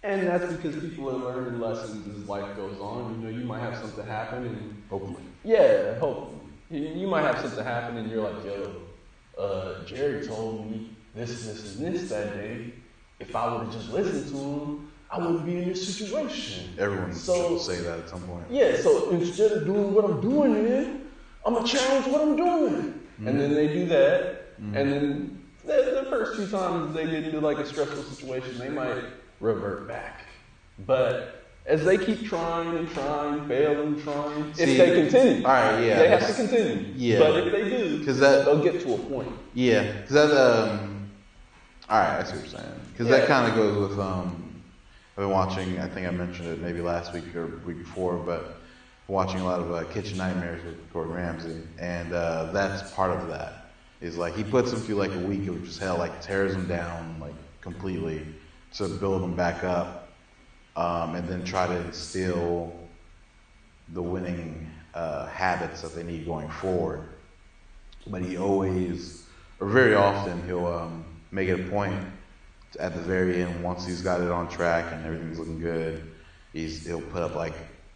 And that's because people are learning lessons as life goes on. You might have something happen and Hopefully. Yeah, hopefully. You might have something happen and you're like, yo, Jerry told me this, and this that day. If I would have just listened to him, I wouldn't be in this situation. Everyone should say that at some point. Yeah, so instead of doing what I'm doing here, I'm going to challenge what I'm doing. Mm-hmm. And then they do that. Mm-hmm. And then the first few times they get into a stressful situation, they might revert back. But as they keep trying, failing, if they continue, all right, yeah, they have to continue. Yeah, but if they do, they'll get to a point. Yeah, because All right, I see what you're saying. Because that kind of goes with I've been watching. I think I mentioned it maybe last week or week before, but watching a lot of Kitchen Nightmares with Gordon Ramsay, and that's part of that. Is like he puts him through like a week of just hell, like tears him down like completely to build him back up, and then try to instill the winning habits that they need going forward. But he always, or very often, he'll make it a point at the very end, once he's got it on track and everything's looking good, he'll put up like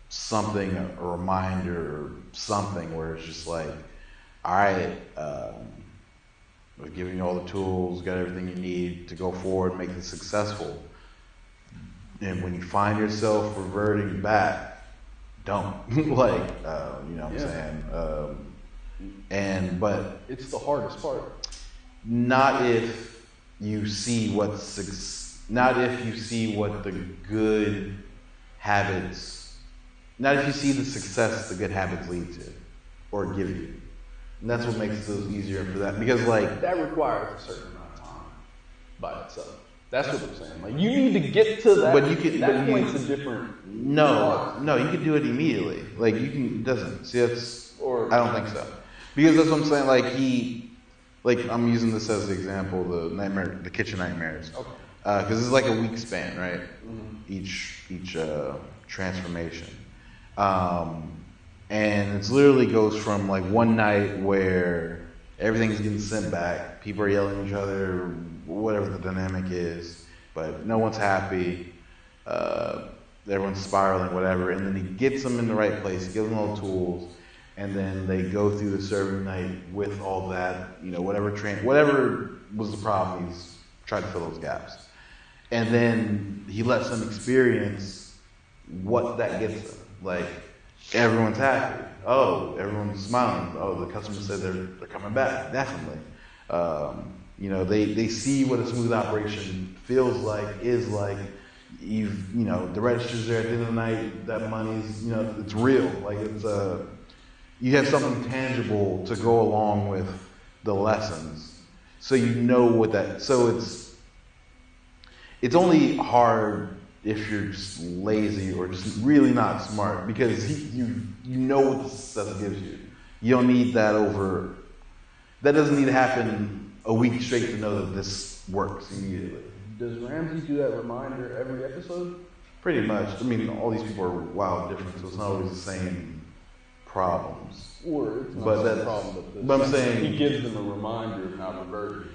something, a reminder or something where it's just like, all right, we're giving you all the tools, got everything you need to go forward, make this successful. And when you find yourself reverting back, don't. Like, you know what I'm saying? But it's the hardest part. Not if you see what the good habits, not if you see the success the good habits lead to or give you. And that's what makes it easier for that. Because like that requires a certain amount of time by itself. That's what I'm saying. Like you need to get to that. But you can. That point's a different. No, you can do it immediately. Like you can. It doesn't. See, that's. Or I don't think so. Because that's what I'm saying. Like I'm using this as the example, the Kitchen Nightmares. Okay. Because it's like a week span, right? Mm-hmm. Each transformation. And it literally goes from like one night where everything's getting sent back, people are yelling at each other, whatever the dynamic is, but no one's happy, everyone's spiraling, whatever, and then he gets them in the right place, he gives them all the tools, and then they go through the serving night with all that, you know, whatever was the problem, he's tried to fill those gaps. And then he lets them experience what that gets them. Like, everyone's happy. Oh, everyone's smiling. Oh, the customer said they're coming back. Definitely. You know, they see what a smooth operation feels like, is like. You know, the register's there at the end of the night. That money's, you know, it's real. Like it's you have something tangible to go along with the lessons, so you know what that. So it's only hard if you're just lazy or just really not smart, because you know what the success gives you. You don't need that over. That doesn't need to happen a week straight to know that this works immediately. Does Ramsay do that reminder every episode? Pretty much. I mean, all these people are wild different, so it's not always the same problems. Or it's not the same problem, but I'm saying he gives them a reminder of how perverted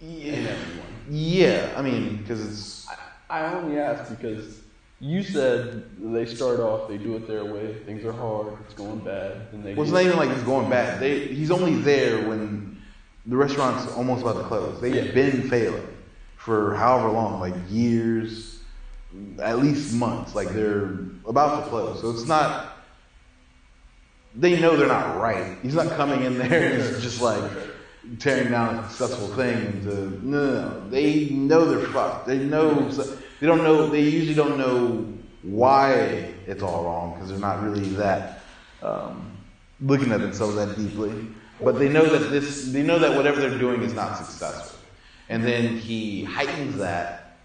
in everyone. Yeah, I mean, because it's. I only ask because you said they start off, they do it their way, things are hard, it's going bad, and they. Well, it's not even like it's going bad. He's only there when the restaurant's almost about to close. They've been failing for however long, like years, at least months. Like they're about to close, so it's not. They know they're not right. He's not coming in there and just like tearing down a successful thing. No. They know they're fucked. They know. They don't know. They usually don't know why it's all wrong, because they're not really that looking at themselves that deeply. But they know that They know that whatever they're doing is not successful. And then he heightens that.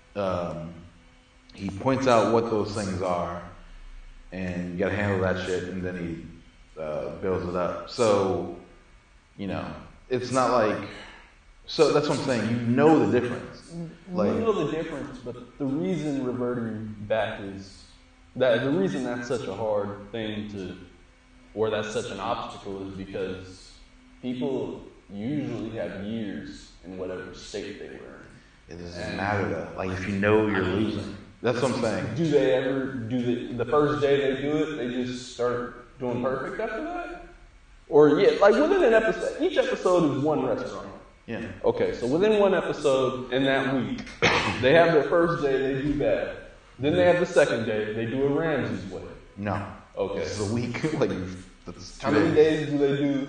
He points out what those things are, and you got to handle that shit. And then he builds it up. So, you know, it's not like. So that's what I'm saying. You know the difference. Like, you know the difference, but the reason reverting back is that the reason that's such a hard thing to, or that's such an obstacle, is because people usually have years in whatever state they were in. It doesn't matter though. Like if you know you're losing. That's what I'm saying. Do they ever the first day they do it, they just start doing perfect after that? Or like within an episode, each episode is one restaurant. Yeah. Okay, so within one episode in that week, they have their first day, they do bad. Then they have the second day, they do it Ramsay's way. No. Okay. It's a week. Like that's 2 How many days do they do?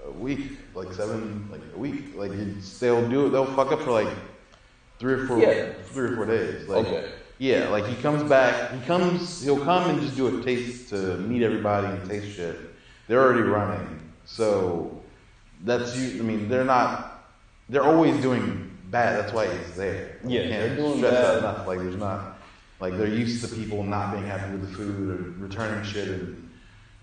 A week, like 7, like a week. Like they'll do it. They'll fuck up for like 3 or 4 days. Like, okay. Yeah, like he comes back. He'll come and just do a taste to meet everybody and taste shit. They're already running, so that's you. I mean, they're not. They're always doing bad. That's why he's there. Yeah, You they're can't doing stress that. that enough. Like there's not, like they're used to people not being happy with the food or returning shit, and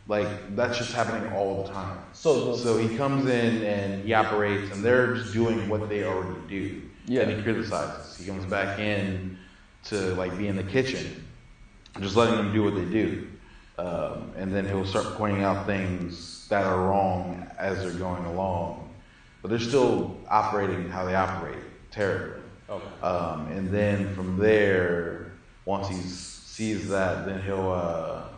like that's just happening all the time. So he comes in and he operates, and they're just doing what they already do. Yeah. And he criticizes. He comes back in to like be in the kitchen, just letting them do what they do. And then he'll start pointing out things that are wrong as they're going along. But they're still operating how they operate terribly. Okay. And then from there, once he sees that, then he'll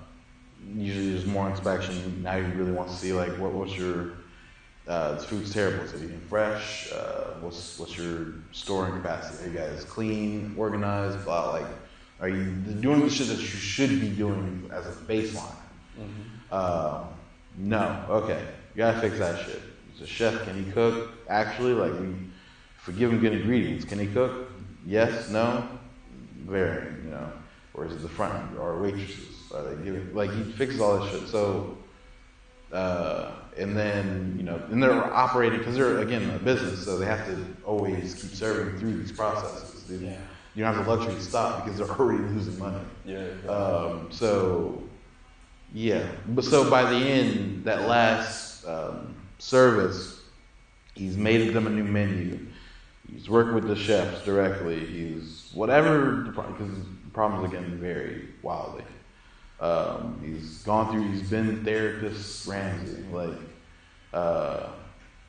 usually there's more inspection. Now he really wants to see like what's your this food's terrible. Is it even fresh? What's your storing capacity? Are you guys clean, organized? Blah. Like, are you doing the shit that you should be doing as a baseline? No. Okay. You gotta fix that shit. He's a chef. Can he cook? Actually, like if we give him good ingredients, can he cook? Yes. No. Varying. You know. Or is it the front or waitresses? Are they giving like he fixes all this shit? So. And then, you know, and they're operating, because they're, again, a business, so they have to always keep serving through these processes. You don't have the luxury to stop because they're already losing money. So, yeah. But so by the end, that last service, he's made them a new menu. He's working with the chefs directly. He's whatever, because the problems, again, vary wildly. He's gone through, he's been therapist Ramsey, like,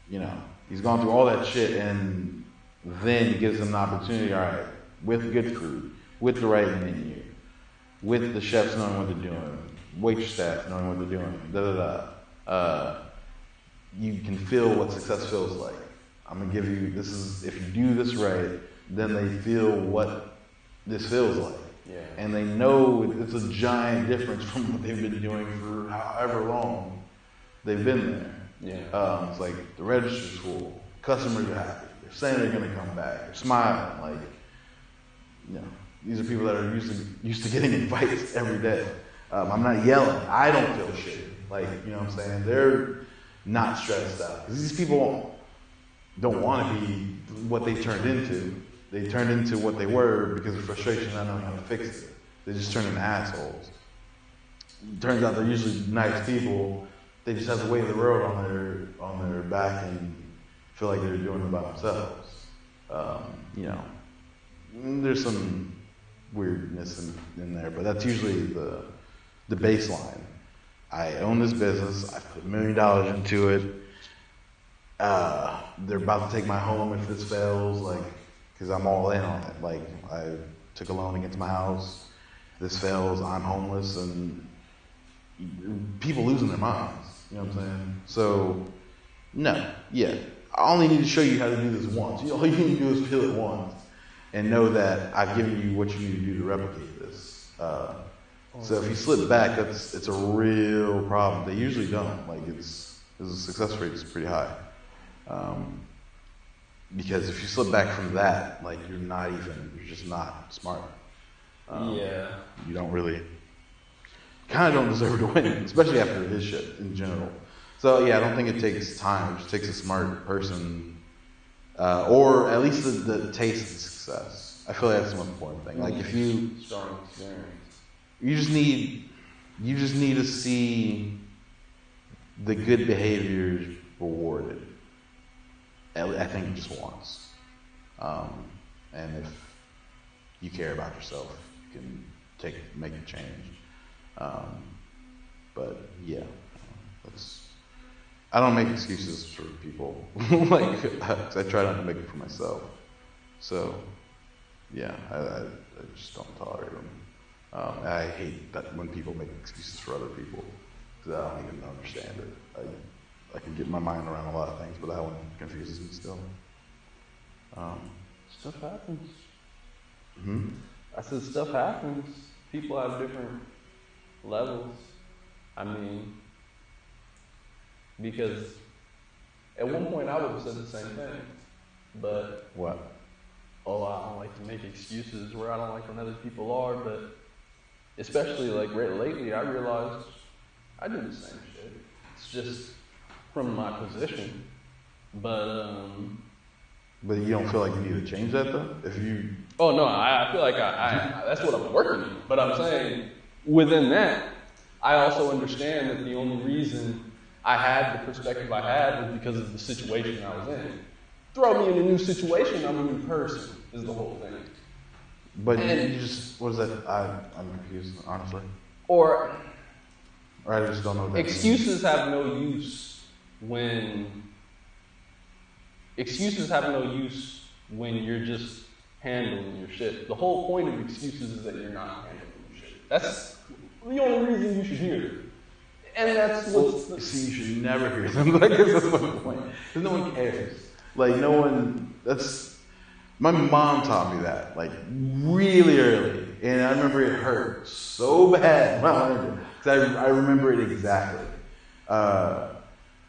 you know, he's gone through all that shit, and then gives them an opportunity, all right, with good food, with the right menu, with the chefs knowing what they're doing, waitress staff knowing what they're doing, you can feel what success feels like. I'm gonna give you, this is, if you do this right, then they feel what this feels like. Yeah. And they know it's a giant difference from what they've been doing for however long they've been there. Yeah. It's like the register's full, customers are happy, they're saying they're gonna come back, they're smiling, like, you know, these are people that are used to getting in fights every day. I'm not yelling, I don't feel shit. Like, you know what I'm saying? They're not stressed out. Because these people don't want to be what they turned into. They turned into what they were because of frustration, not knowing how to fix it. They just turned into assholes. Turns out they're usually nice people. They just have the weight of the world on their back and feel like they're doing it by themselves. You know, there's some weirdness in there, but that's usually the baseline. I own this business. I put $1 million into it. They're about to take my home if this fails, like, because I'm all in on it. Like, I took a loan against my house. This fails, I'm homeless, and people losing their minds. You know what I'm saying? So, no, yeah. I only need to show you how to do this once. All you need to do is feel it once and know that I've given you what you need to do to replicate this. So if you slip back, it's a real problem. They usually don't. Like, the success rate is pretty high. Because if you slip back from that, like, you're just not smart. You don't really, kind of don't deserve to win, especially after his shit in general. So yeah, I don't think it takes time. It just takes a smart person, or at least the taste of success. I feel like that's the most important thing. Like, if you, Strong experience. you just need to see the good behaviors rewarded. I think just once. And if you care about yourself, you can make a change. But yeah, I don't make excuses for people. Like, I try not to make it for myself. So yeah, I just don't tolerate them. And I hate that when people make excuses for other people, because I don't even understand it. I can get my mind around a lot of things, but that one confuses me still. Stuff happens. Hmm? I said stuff happens. People have different levels. I mean, because at one point I would have said the same thing, but What? I don't like to make excuses where I don't like when other people are, but especially like lately I realized I do the same shit. It's just from my position. But But you don't feel like you need to change that though? If you... Oh no, I feel like I that's what I'm working on. But I'm saying within that, I also understand that the only reason I had the perspective I had was because of the situation I was in. Throw me in a new situation, I'm a new person, is the whole thing. But you just, what is that? I'm confused, honestly. Or I just don't know what that excuses have no use when you're just handling your shit. The whole point of excuses is that you're not handling your shit. That's the only reason you should hear it. And that's what's... See, you should never hear them. I guess that's my point. Because no one cares. Like, no one... My mom taught me that, like, really early. And I remember it hurt so bad when I learned it. Because I remember it exactly.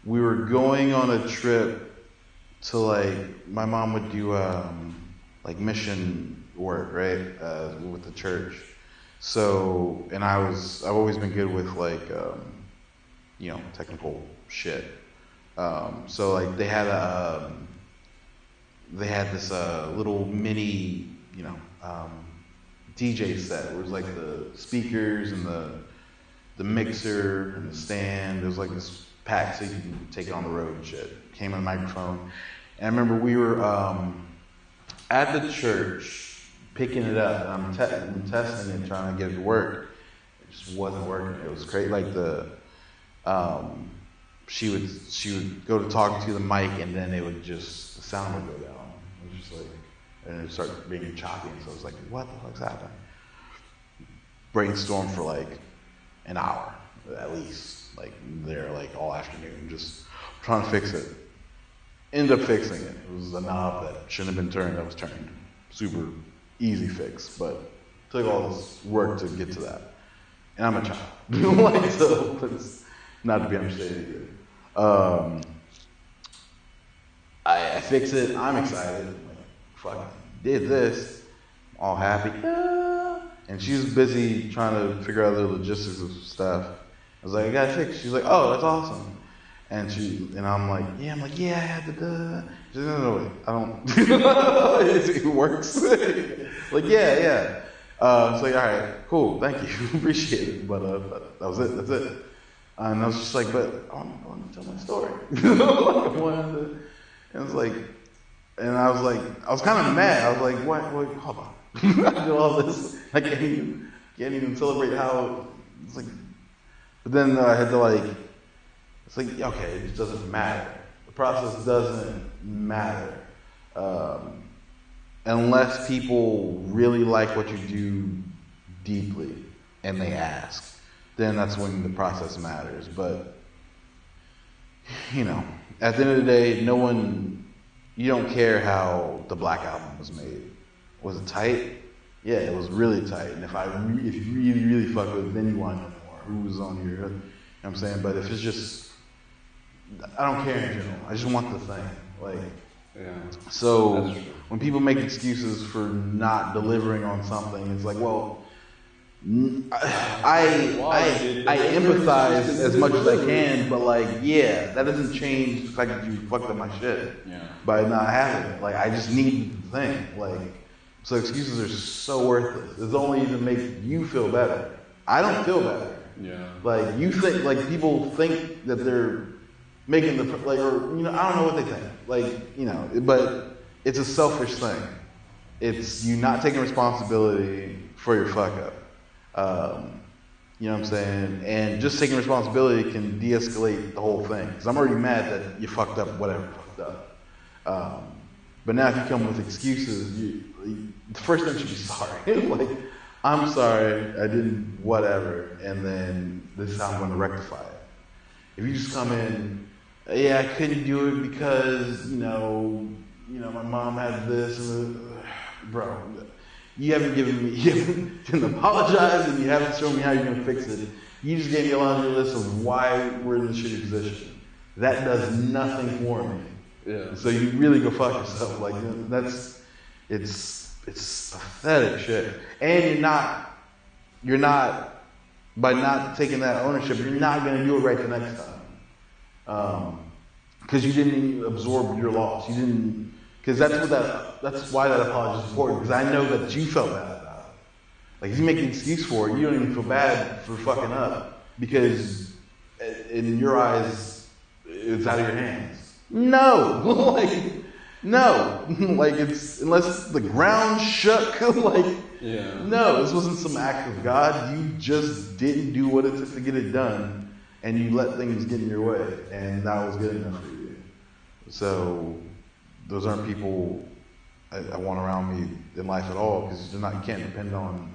We were going on a trip to, like, my mom would do, like, mission work, right, with the church. So, and I've always been good with, like, you know, technical shit. So, like, they had this little mini, you know, DJ set. It was like the speakers and the mixer and the stand. It was like this pack so you can take it on the road and shit. Came with a microphone. And I remember we were at the church picking it up, and I'm testing it, trying to get it to work. It just wasn't working. It was crazy. Like she would go to talk to the mic, and then the sound would go down. It was just like, and it would start being choppy, and so I was like, what the fuck's happening? Brainstorm for like an hour, at least, like there, like all afternoon, just trying to fix it. Ended up fixing it. It was a knob that shouldn't have been turned, that was turned. Super easy fix, but took all this work to get to that. And I'm a child. Like, so it's not to be understated either. I fix it, I'm excited. Like, fuck, did this, all happy. And she was busy trying to figure out the logistics of stuff. I was like, I got it fixed. She's like, oh, that's awesome. And I'm like, yeah, I had to do. She's like, no, I don't. It works. Like, yeah. It's like, all right, cool, thank you, appreciate it. But that was it, that's it. And I was just like, but I want to tell my story. And it's like, and I was kind of mad. I was like, what, hold on. I did all this. I can't even celebrate how, it's like, but then I had to like, it's like, okay, it just doesn't matter. The process doesn't matter. Unless people really like what you do deeply and they ask, then that's when the process matters. But, you know, at the end of the day, you don't care how the Black Album was made. Was it tight? Yeah, it was really tight. And if you really, really fuck with it, then you want to know more. Who was on here? You know what I'm saying? But if it's just, I don't care in general. I just want the thing. Like, yeah. So when people make excuses for not delivering on something, it's like, well, I empathize as much as I can, but like, yeah, that doesn't change the fact that you fucked up my shit by not having it. Like, I just need the thing. Like, so excuses are so worthless. It's only to make you feel better. I don't feel better. Yeah. Like, you think, like, people think that they're making the, like, or, you know, I don't know what they think. Like, you know, but it's a selfish thing. It's you not taking responsibility for your fuck up. You know what I'm saying? And just taking responsibility can de-escalate the whole thing. Because I'm already mad that you fucked up, whatever you fucked up. But now if you come with excuses, the first thing should be sorry. Like, I'm sorry, I didn't whatever, and then this is how I'm going to rectify it. If you just come in, yeah, I couldn't do it because, you know, my mom had this, and bro, you haven't apologized, and you haven't shown me how you're gonna fix it. You just gave me a laundry list of why we're in this shitty position. That does nothing for me. Yeah. So you really go fuck yourself. Like, it's pathetic shit. And you're not, by not taking that ownership, you're not gonna do it right the next time. Because you didn't absorb your loss. You Because that's why that apology is important. Because I know that you felt bad about it. Like, if you make an excuse for it, you don't even feel bad for fucking up because in your eyes, it's out of your hands. No, like, no, like it's unless the ground shook, like, no, this wasn't some act of God. You just didn't do what it took to get it done, and you let things get in your way, and that was good enough for you. So those aren't people I want around me in life at all, because you can't depend on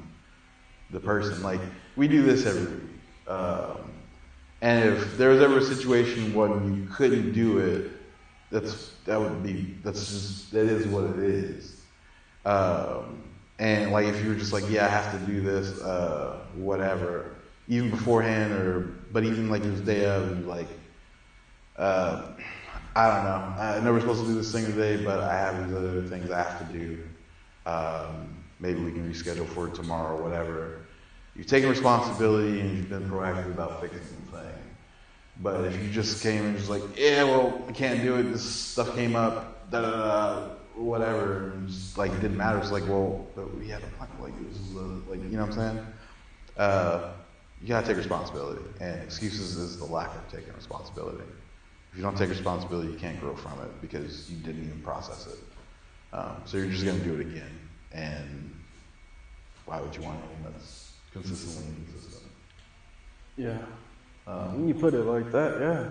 the person. Like, we do this every week. And if there was ever a situation when you couldn't do it, that is what it is. And like, if you were just like, yeah, I have to do this, whatever, even beforehand, but even like it was day of, and like, I don't know, I know we're supposed to do this thing today, but I have these other things I have to do. Maybe we can reschedule for tomorrow or whatever. You've taken responsibility and you've been proactive about fixing the thing. But if you just came and just like, yeah, well, I can't do it, this stuff came up, whatever, and just like, it didn't matter. It's like, well, but we had a plan, like, this is like, you know what I'm saying? You gotta take responsibility, and excuses is the lack of taking responsibility. If you don't take responsibility, you can't grow from it because you didn't even process it. So you're just gonna do it again, and why would you want anything that's consistently inconsistent? Yeah. When you put it like that, yeah.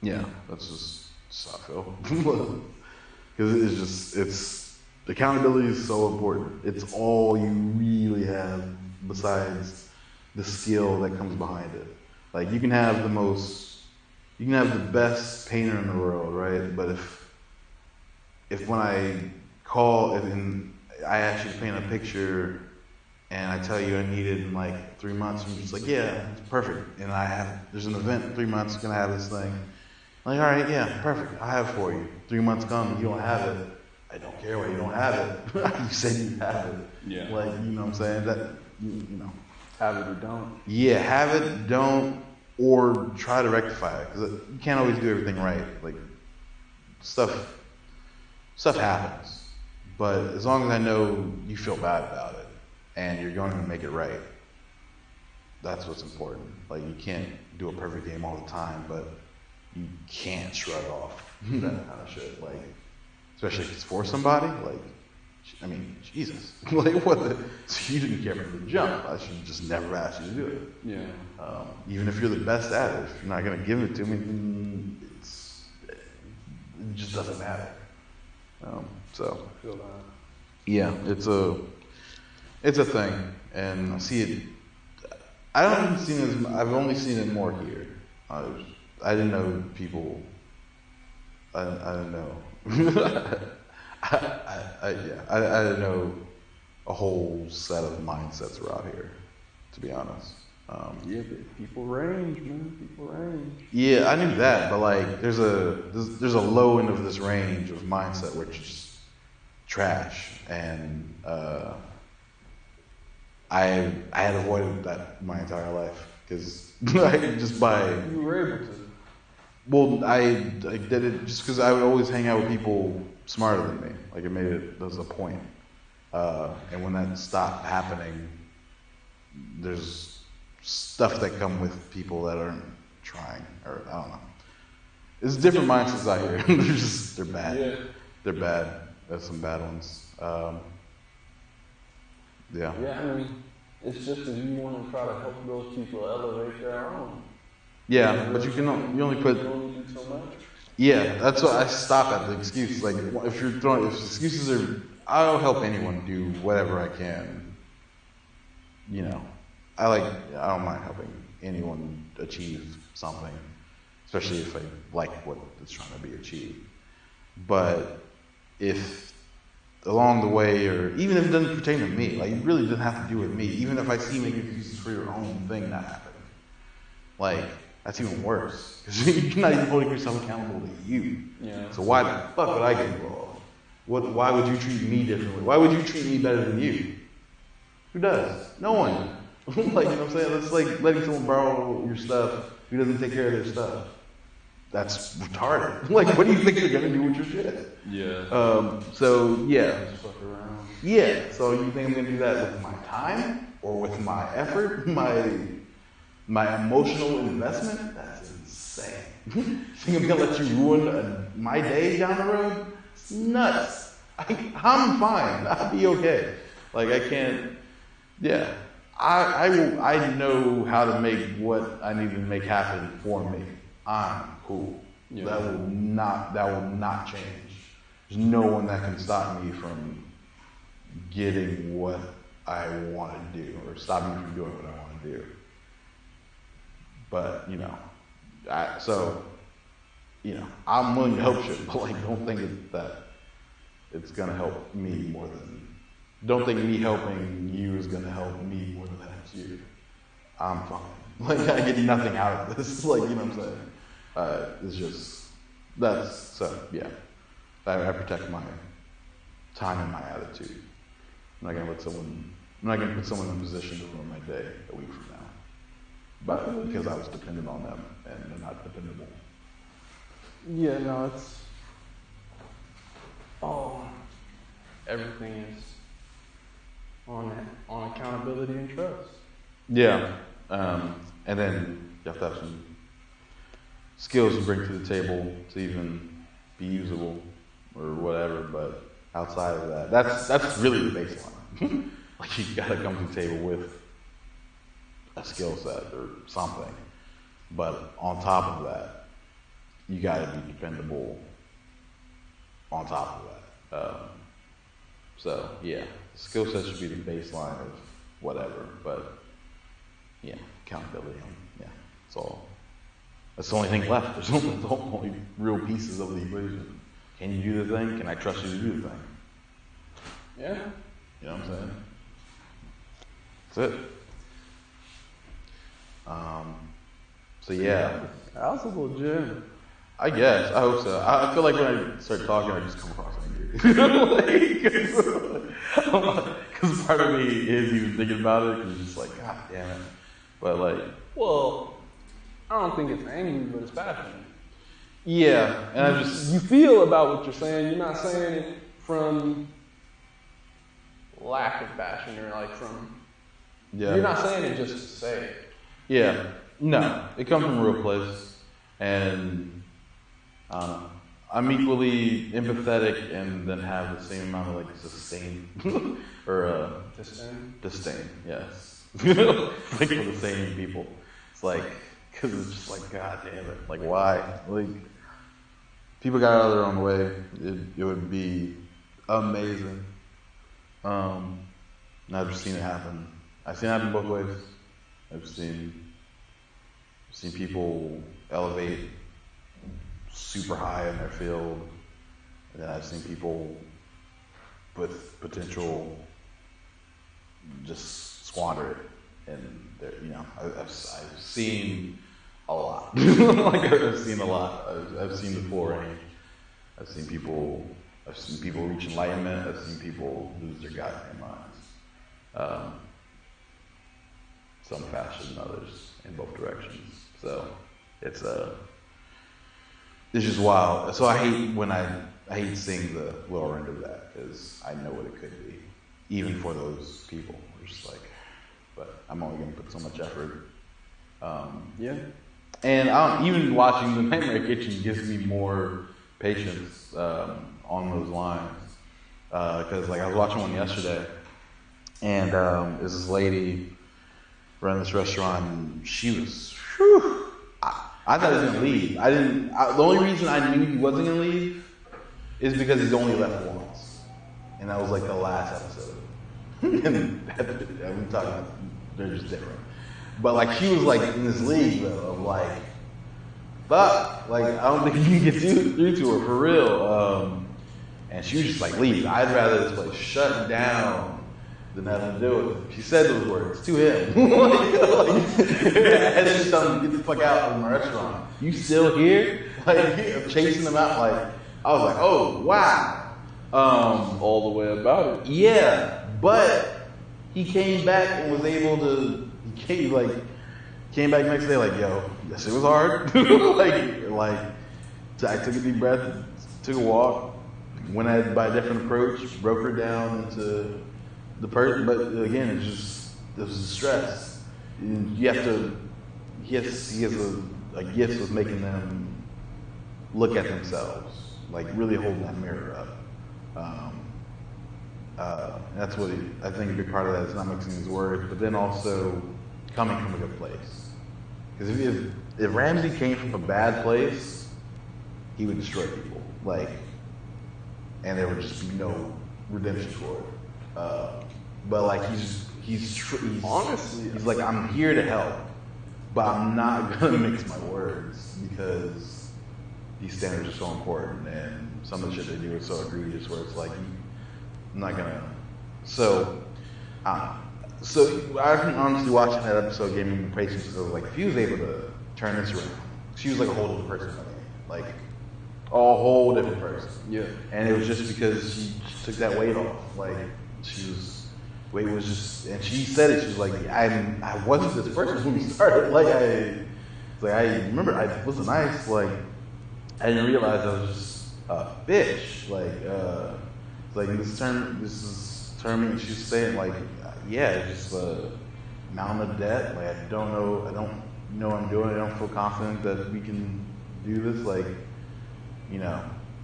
Yeah, that's just how I feel. Because it's accountability is so important. It's all you really have besides the skill that comes behind it. Like, you can have the best painter in the world, right? But if when I call and I ask you to paint a picture, and I tell you I need it in like 3 months, and you're just like, yeah, it's perfect. And there's an event in 3 months, gonna have this thing. I'm like, all right, yeah, perfect, I have it for you. 3 months come, you don't have it. I don't care why you don't have it. You said you have it. Yeah. Like, you know what I'm saying? That, you know. Have it or don't. Yeah, have it, don't, or try to rectify it. Because you can't always do everything right. Like, stuff happens. But as long as I know you feel bad about it, and you're going to make it right, that's what's important. Like, you can't do a perfect game all the time, but you can't shrug off that kind of shit. Like, especially if it's for somebody. Like, I mean, Jesus. Like, what the? So you didn't care from the jump. I should just never ask you to do it. Yeah. Even if you're the best at it, if you're not going to give it to me, then it just doesn't matter. So, I feel that. yeah, it's a thing, and I see it. I've only seen it more here. I didn't know people. I didn't know. I didn't know a whole set of mindsets were out here, to be honest. Yeah, but people range, man. People range. Yeah, I knew that, but like, there's a low end of this range of mindset which is just trash, and I had avoided that my entire life because just by You were able to. well, I did it just because I would always hang out with people smarter than me. Like, it made it as a point. And when that stopped happening, there's stuff that come with people that aren't trying, or I don't know. It's different mindsets out here. They're bad. Yeah. They're bad. There's some bad ones. Yeah. Yeah, I mean, it's just that you want to try to help those people elevate their own. Yeah, but you only put. You only do so much. Yeah, that's why I stop at the excuse. Like, if excuses are, I'll help anyone do whatever I can. You know, I don't mind helping anyone achieve something, especially if I like what is trying to be achieved. But if along the way, or even if it doesn't pertain to me, like, it really doesn't have to do with me. Even if I see you making excuses for your own thing not happening, like, that's even worse, because you're not even holding yourself accountable to you. Yeah. So why the fuck would I get involved? Why would you treat me differently? Why would you treat me better than you? Who does? No one. Like, you know what I'm saying? That's like letting someone borrow your stuff who doesn't take care of their stuff. that's retarded. Like, what do you think they're gonna do with your shit? Yeah. So yeah. Just fuck around. Yeah, so you think I'm gonna do that with my time or with my effort, my emotional investment? That's insane. Think I'm gonna let you ruin my day down the road? It's nuts. I'm fine. I'll be okay. Like I can't. Yeah, I know how to make what I need to make happen for me. I'm cool. Yeah. That will not change. There's no one that can stop me from getting what I want to do or stop me from doing what I want to do. But, I'm willing to help shit, but like, don't think that it's going to help me more than, don't think me helping you is going to help me more than it helps you. I'm fine. Like, I get nothing out of this. Like, you know what I'm saying? It's just, yeah. I protect my time and my attitude. I'm not gonna put someone in a position to ruin my day a week from now. But because I was dependent on them and they're not dependable. Yeah, no, everything is on accountability and trust. Yeah. And then you have to have some skills to bring to the table to even be usable or whatever, but outside of that, that's really the baseline. Like you gotta come to the table with a skill set or something. But on top of that, you gotta be dependable on top of that. So yeah, skill set should be the baseline of whatever, but yeah, accountability, yeah, it's all. That's the only thing left. There's the only real pieces of the equation. Can you do the thing? Can I trust you to do the thing? Yeah. You know what I'm saying? That's it. So yeah. That was a little gym. I guess. I hope so. I feel like when I start talking, I just come across angry. Because part of me is even thinking about it, because it's just like, God damn it. But like, Well, I don't think it's angry, but it's passionate. yeah, and I just You feel about what you're saying. You're not saying it from lack of passion or like from. yeah. You're not saying it just to say it. Yeah, no, it comes from a real place, and I'm equally empathetic, and then have the same amount of like disdain or disdain. Yes, like for the same people. It's like because it's just like God damn it, like why? Like people got out of their own way. It would be amazing. And I've just seen it happen. I've seen it happen both ways. I've seen people elevate super high in their field, and then I've seen people with potential just squander it. And I've seen a lot. Like I've seen a lot. I've seen the full range. I've seen people reach enlightenment. I've seen people lose their goddamn minds. Some faster than others in both directions. So it's just wild. So I hate seeing the lower end of that, because I know what it could be, even for those people. We're just like, but I'm only going to put so much effort. Yeah. And even watching The Nightmare Kitchen gives me more patience on those lines, because like I was watching one yesterday, and there's this lady running this restaurant, and she was, I thought he was gonna leave. The only reason I knew he wasn't gonna leave is because he's only left once, and that was like the last episode. And we talking about, they're just different. But like she was like in this league though, of like, fuck, like I don't think you can get through to her for real. And she was just like, leave. I'd rather this place shut down than nothing to do with it. She said those words to him. And then tell him, get the fuck out of my restaurant. You still here? Like chasing them out. Like I was like, oh wow. All the way about it. Yeah, but he came back and was able to. He came back the next day like, yo, this shit was hard. like So I took a deep breath, took a walk, went at it by a different approach, broke her down into the person. But again, it was a stress. And you have to. He has a gift of making them look at themselves, like really holding that mirror up. That's what I think a big part of that is not mixing his words, but then also coming from a good place. Because if Ramsey came from a bad place, he would destroy people, like, and there would just be no redemption for it. But like he's honestly, he's like, I'm here to help, but I'm not gonna mix my words because these standards are so important, and some of the shit they do is so egregious where it's like, I'm not gonna. So I honestly watching that episode gave me more patience. So like, if he was able to turn this around, she was like a whole different person, like a whole different person. Yeah. And it was just because she took that weight off. Like weight was just, and she said it. She was like, I wasn't this person when we started. I remember I wasn't nice. Like I didn't realize I was just a bitch. This is term, and she's saying like, yeah, it's just a mountain of debt. Like I don't know what I'm doing. I don't feel confident that we can do this. Like, you know,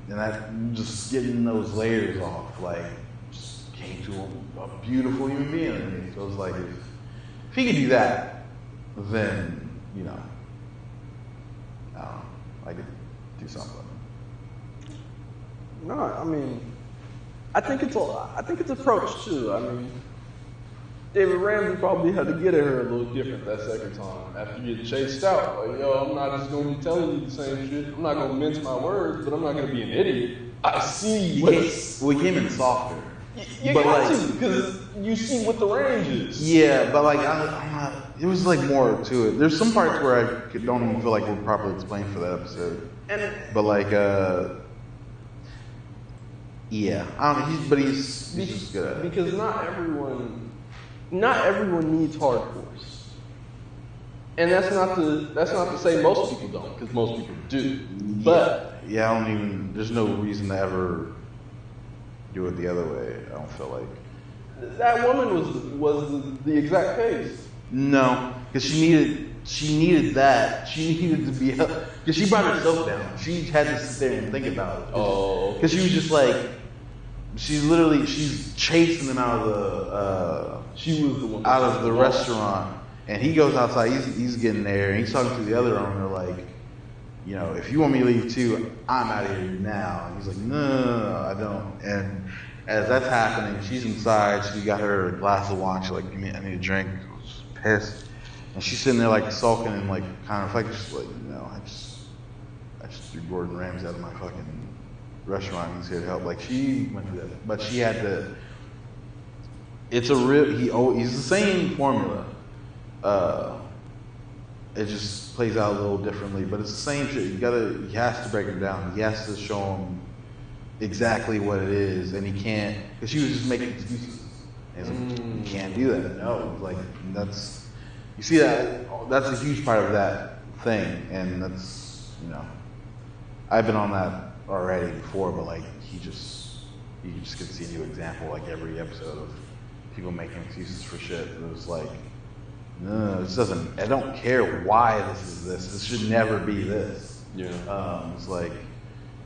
and that just getting those layers off, like, just came to a beautiful human being. I mean, so it was like, if he could do that, then, you know, I don't know, I could do something. No, I mean, I think it's approach too. I mean, David Ramsey probably had to get at her a little different that second time after getting chased out. Like, yo, I'm not just gonna be telling you the same shit. I'm not gonna mince my words, but I'm not gonna be an idiot. I see what's. We came in softer. You but got like, to, because you see what the range is. Yeah, but like, I'm not. It was like more to it. Don't even feel like we're properly explained for that episode. But like, yeah, I don't know. He's just good at it. Because not everyone needs hardcores, and that's not to say most people don't, because most people do. But yeah, there's no reason to ever do it the other way. I don't feel like that woman was the exact case. No, because she needed that. She needed to be helped because she brought herself down. She had to sit there and think about it. Oh, because she was just like, she's chasing them out of she was the one out of the restaurant, and he goes outside. He's getting there, and he's talking to the other owner like, you know, if you want me to leave too, I'm out of here now. And he's like, no, I don't. And as that's happening, she's inside. She got her glass of wine. She's like, I need a drink. She's pissed, and she's sitting there like sulking and like kind of like just like, you know, I just threw Gordon Ramsay out of my fucking restaurant. He's here to help. Like she went through that, but she had to. It's a real. He's the same formula. It just plays out a little differently, but it's the same shit. He has to break it down. He has to show him exactly what it is, and he can't, because she was just making excuses. And he's like, you can't do that. No, like you see that's a huge part of that thing, and that's, you know, I've been on that already before, but like you just get to see a new example like every episode of people making excuses for shit. It was like, no, this doesn't. I don't care why this is this. This should never be this. Yeah. It's like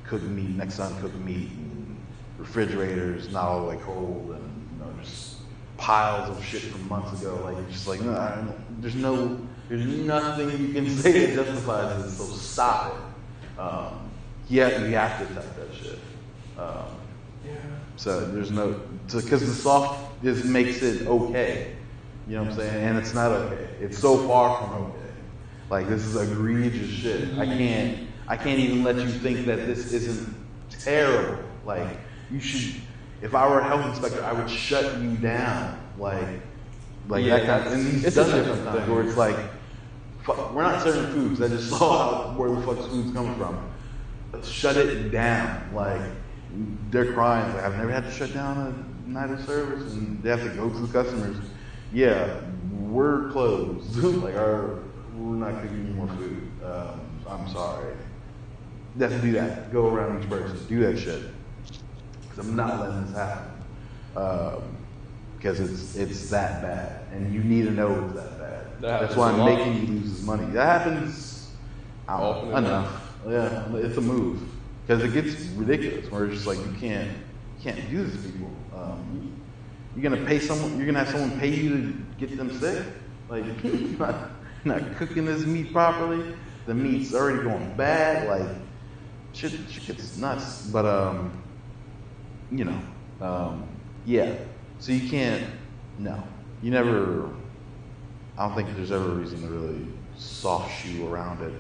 cooked meat, next time cooked meat, and refrigerators not all the way cold, and you know, just piles of shit from months ago. Like it's just like, no, there's nothing you can say that justifies it. So stop it. Yeah, you have to accept that shit. So there's no, because the soft just makes it okay. You know what I'm saying? And it's not okay. It's so far from okay. Like this is egregious shit. I can't even let you think that this isn't terrible. Like you should. If I were a health inspector, I would shut you down. Like yeah, that kind of. And he's done different times where it's like, we're not serving foods. I just saw where the fuck's food's coming from. Shut it down. Like they're crying. Like I've never had to shut down a night of service, and they have to go to the customers. Yeah, we're closed. Like we're not cooking any more food. I'm sorry. You have to do that. Go around each person. Do that shit. Because I'm not letting this happen. Because it's that bad, and you need to know it's that bad. That's why I'm making you lose this money. That happens enough. Yeah, it's a move because it gets ridiculous. Where it's just like you can't do this to people. You're gonna pay someone. You're gonna have someone pay you to get them sick. Like you're not cooking this meat properly. The meat's already going bad. Like shit gets nuts. But yeah. So you can't. No, you never. I don't think there's ever a reason to really soft shoe around it,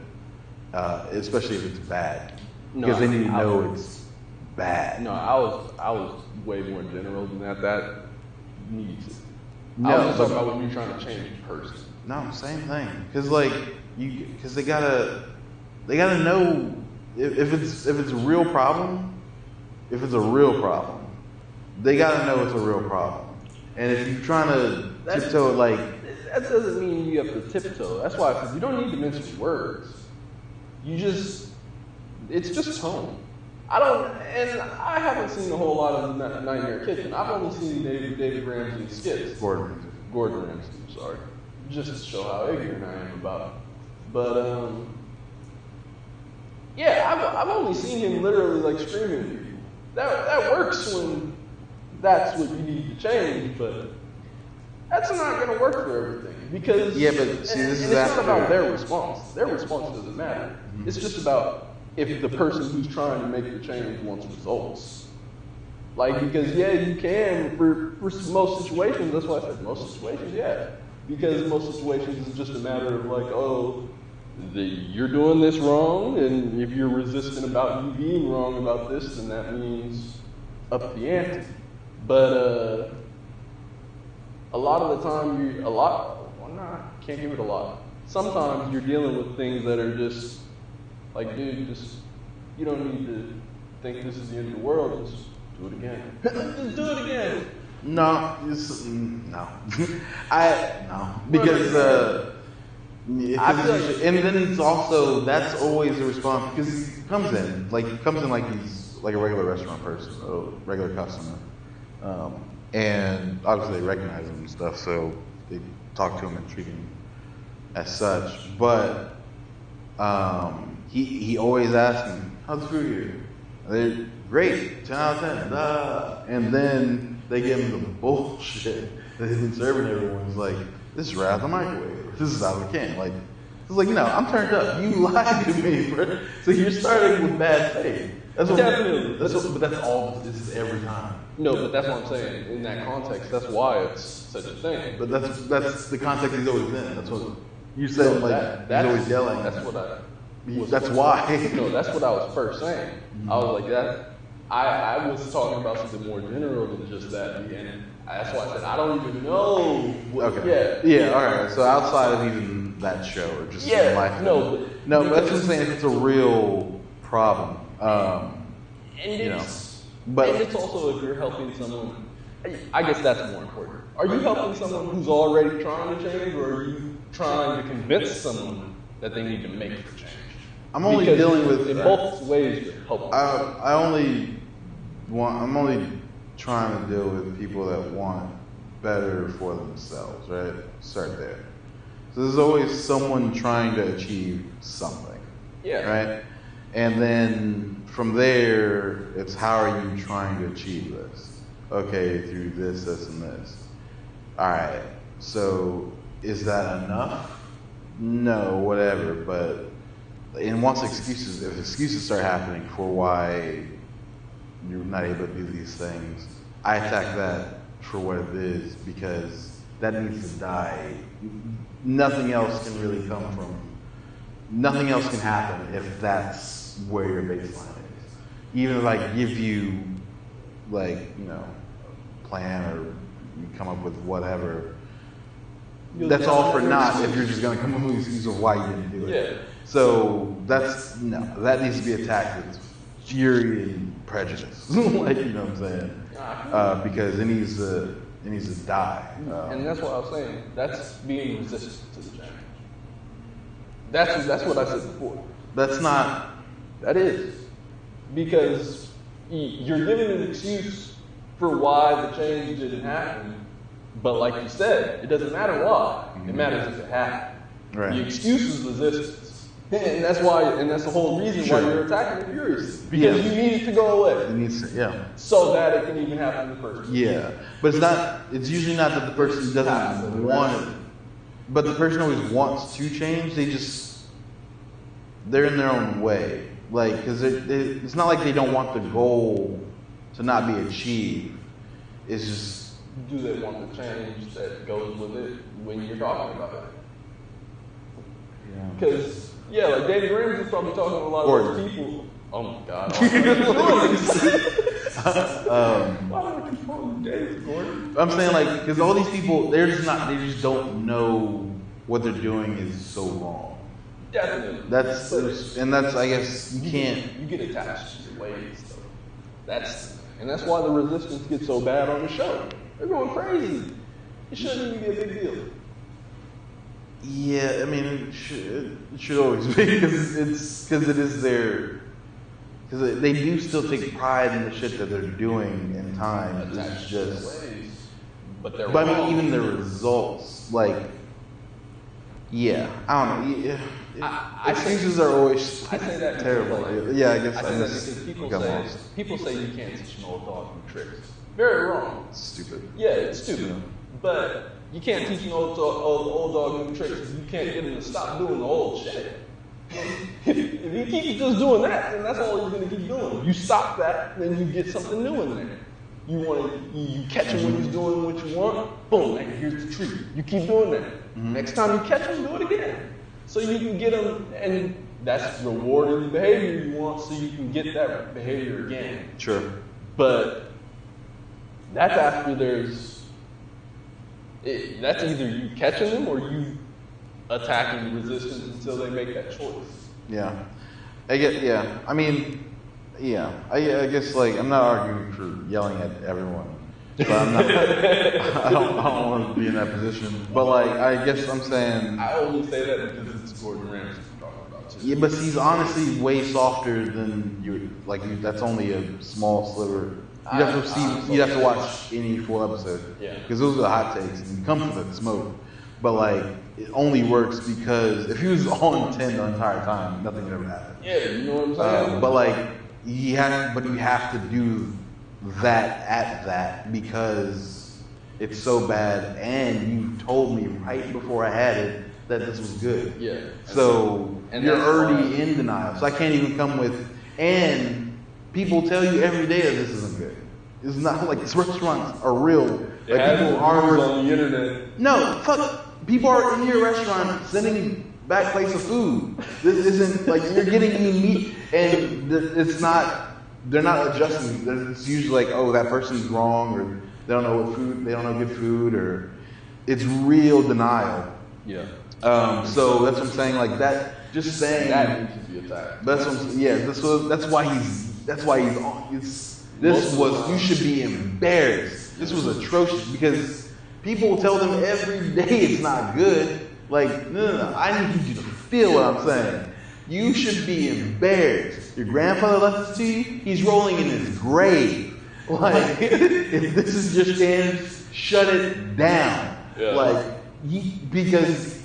especially if it's bad, because then you know it's bad. No, I was way more general than that. That needs it. No, I was talking about when you're trying to change a person. No, same thing. Because because they gotta know if it's a real problem. If it's a real problem, they gotta know it's a real problem. And if you're trying to tiptoe, like that doesn't mean you have to tiptoe. That's why I said you don't need to mince words. It's just tone. I haven't seen a whole lot of Nightmare Kitchen. I've only seen David Ramsey skits. Gordon Ramsay, sorry. Just to show how ignorant I am about it. But, yeah, I've only seen him literally, like, screaming at people. That works when that's what you need to change, but that's not going to work for everything. Because, yeah, but see, this is it's not about their response. Their response doesn't matter. Mm-hmm. It's just about if the person who's trying to make the change wants results. Like, because, yeah, you can, for most situations, that's why I said most situations, yeah. Because most situations it's just a matter of like, oh, you're doing this wrong, and if you're resistant about you being wrong about this, then that means up the ante. But a lot of the time, can't give it a lot. Sometimes you're dealing with things that are just like, dude, you don't need to think this is the end of the world. Just do it again. Just do it again. No, no. Because and then it's also that's always a response because he comes in like he's like a regular restaurant person, a regular customer, and obviously they recognize him and stuff, so they talk to him and treat him as such. But he always asks him, "How's the food here?" They're great, 10 out of 10, and then they give him the bullshit that they've been serving everyone. It's like, this is right out the microwave. This is out of the can. Like, it's like, I'm turned up. You lied to me, bro. So you're starting with bad faith. Definitely. But that's all this is every time. No, but that's what I'm saying. In that context, that's why it's such a thing. But that's the context he's always in. That's what you said. No, he's always yelling. That's what that's why. No, that's what I was first saying. I was like that. I was talking about something more general than just that. And that's why I said I don't even know. Yeah. All right. So outside of even that show, or just in life. No. But that's what I'm saying. It's a real problem. And it's also if you're helping someone. I guess that's more important. Are you helping someone who's already trying to change, or are you trying to convince someone that they need to make the change? I'm only dealing with in both ways. You're helping. I'm only trying to deal with people that want better for themselves, right? Start there. So there's always someone trying to achieve something. Yeah. Right? And then from there, it's how are you trying to achieve this? Okay, through this, and this. All right. So is that enough? No, whatever. But and if excuses start happening for why you're not able to do these things, I attack that for what it is because that needs to die. Nothing else can really nothing else can happen if that's where your baseline is. Even if I give you, plan or you come up with whatever, that's all for naught if you're just going to come up with an excuse of why you didn't do it. Yeah. So that needs to be attacked with fury and prejudice. You know what I'm saying? Because it needs to die. And that's what I was saying. That's being resistant to the change. That's what I said before. That's not That is. Because you're giving an excuse for why the change didn't happen. But like you said, it doesn't matter why. It matters if it happened. Right. The excuse is resistance. And that's the whole reason why you're attacking the Furious. Because you need it to go away. It needs to, yeah. So that it can even happen in the first place. Yeah. But it's usually not that the person doesn't want it. But the person always wants to change. They're in their own way. Like, because it's not like they don't want the goal to not be achieved. It's just, do they want the change that goes with it when you're talking about it? Because, like David Ramsey's probably talking to a lot of those people. Oh my God. Why do I keep calling David Gordon? I'm saying, like, because all these people, they just don't know what they're doing is so wrong. Definitely. That's, I guess, you can't. You get attached to your ways, though. That's why the resistance gets so bad on the show. They're going crazy. It shouldn't even be a big deal. Yeah, I mean, it should always be because it is their. Because they do still take pride in the shit that they're doing in time. It's just. But I mean, even the results, like. Yeah, I don't know. Excuses are always terrible. I guess I say that because people say you can't teach an old dog new tricks. Very wrong. It's stupid. Yeah, it's stupid. But you can't teach an old dog new tricks. You can't get him to stop doing the old shit. If you keep just doing that, then that's all you're going to keep doing. You stop that, then you get something new in there. You catch him when he's doing what you want. Boom, here's the treat. You keep doing that. Mm-hmm. Next time you catch him, do it again. So you can get him, and that's rewarding the behavior you want, so you can get that behavior again. Sure. But that's after that's either you catching them or you attacking resistance until they make that choice. Yeah. I guess, like, I'm not arguing for yelling at everyone. But I'm not, I don't want to be in that position. But, like, I guess I'm saying. I only say that because it's Gordon Ramsay we're talking about too. Yeah, but he's honestly way softer than you. Like, that's only a small sliver. You'd have to watch any full episode. Yeah. Because those are the hot takes, and you come for the smoke. But, like, it only works because if he was all intent the entire time, nothing would ever happen. Yeah, you know what I'm saying? But, like, you have to do that because it's so bad, and you told me right before I had it that this was good. Yeah. So you're already in denial. So I can't even come with, and people tell you every day that this isn't good. It's not like these restaurants are real. Like, people are on the internet. No, fuck. People are in your restaurant sending back plates of food. This isn't like you're getting me meat, and it's not. They're not adjusting. It's usually like, oh, that person's wrong, or they don't know what food, they don't know good food, or it's real denial. Yeah. So that's what I'm saying. Like that, just saying that needs to be attacked. That's what. Yeah. That's why he's on. You should be embarrassed. This was atrocious because people tell them every day it's not good. Like, no. I need you to feel what I'm saying. You should be embarrassed. Your grandfather left this to you. He's rolling in his grave. Like, if this is your stance, shut it down. Yeah. Like, because,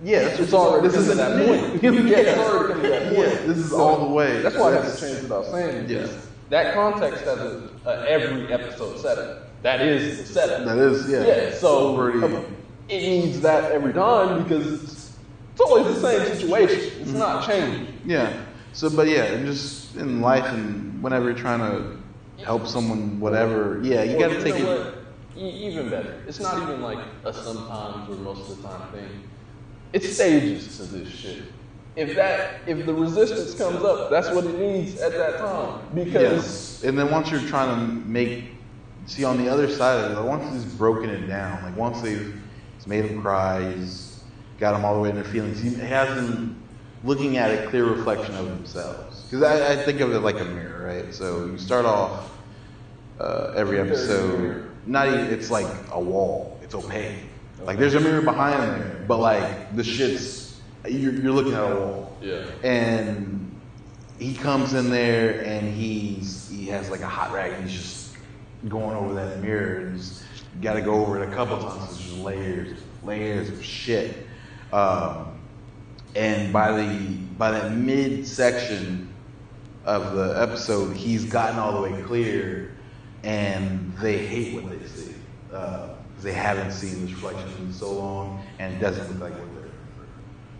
yeah, it's already this is that point. It's already coming to that point. Yeah, this is all the way. That's why I have to change what I was saying. Yes. That context has every episode setup. That is the setup. That is, yeah. Yeah, so it needs that every time because it's always the same situation. It's not changing. Yeah. So, but yeah, and just in life and whenever you're trying to help someone, whatever, yeah, you got to take it. Even better. It's not even like a sometimes or most of the time thing. It's stages to this shit. If the resistance comes up, that's what it needs at that time. Because and then once you're trying to see on the other side of it, once he's broken it down, like once he's made him cry, he's got him all the way in their feelings, he has them looking at a clear reflection of themselves. Because I think of it like a mirror, right? So you start off every episode, it's like a wall. It's opaque. Like there's a mirror behind there, but like the shit's, you're looking at a wall. Yeah. And he comes in there and he has like a hot rag and he's just going over that mirror and he's got to go over it a couple times. There's just layers of shit. And by that mid section of the episode, he's gotten all the way clear, and they hate what they see. They haven't seen this reflection in so long, and it doesn't look like what they're.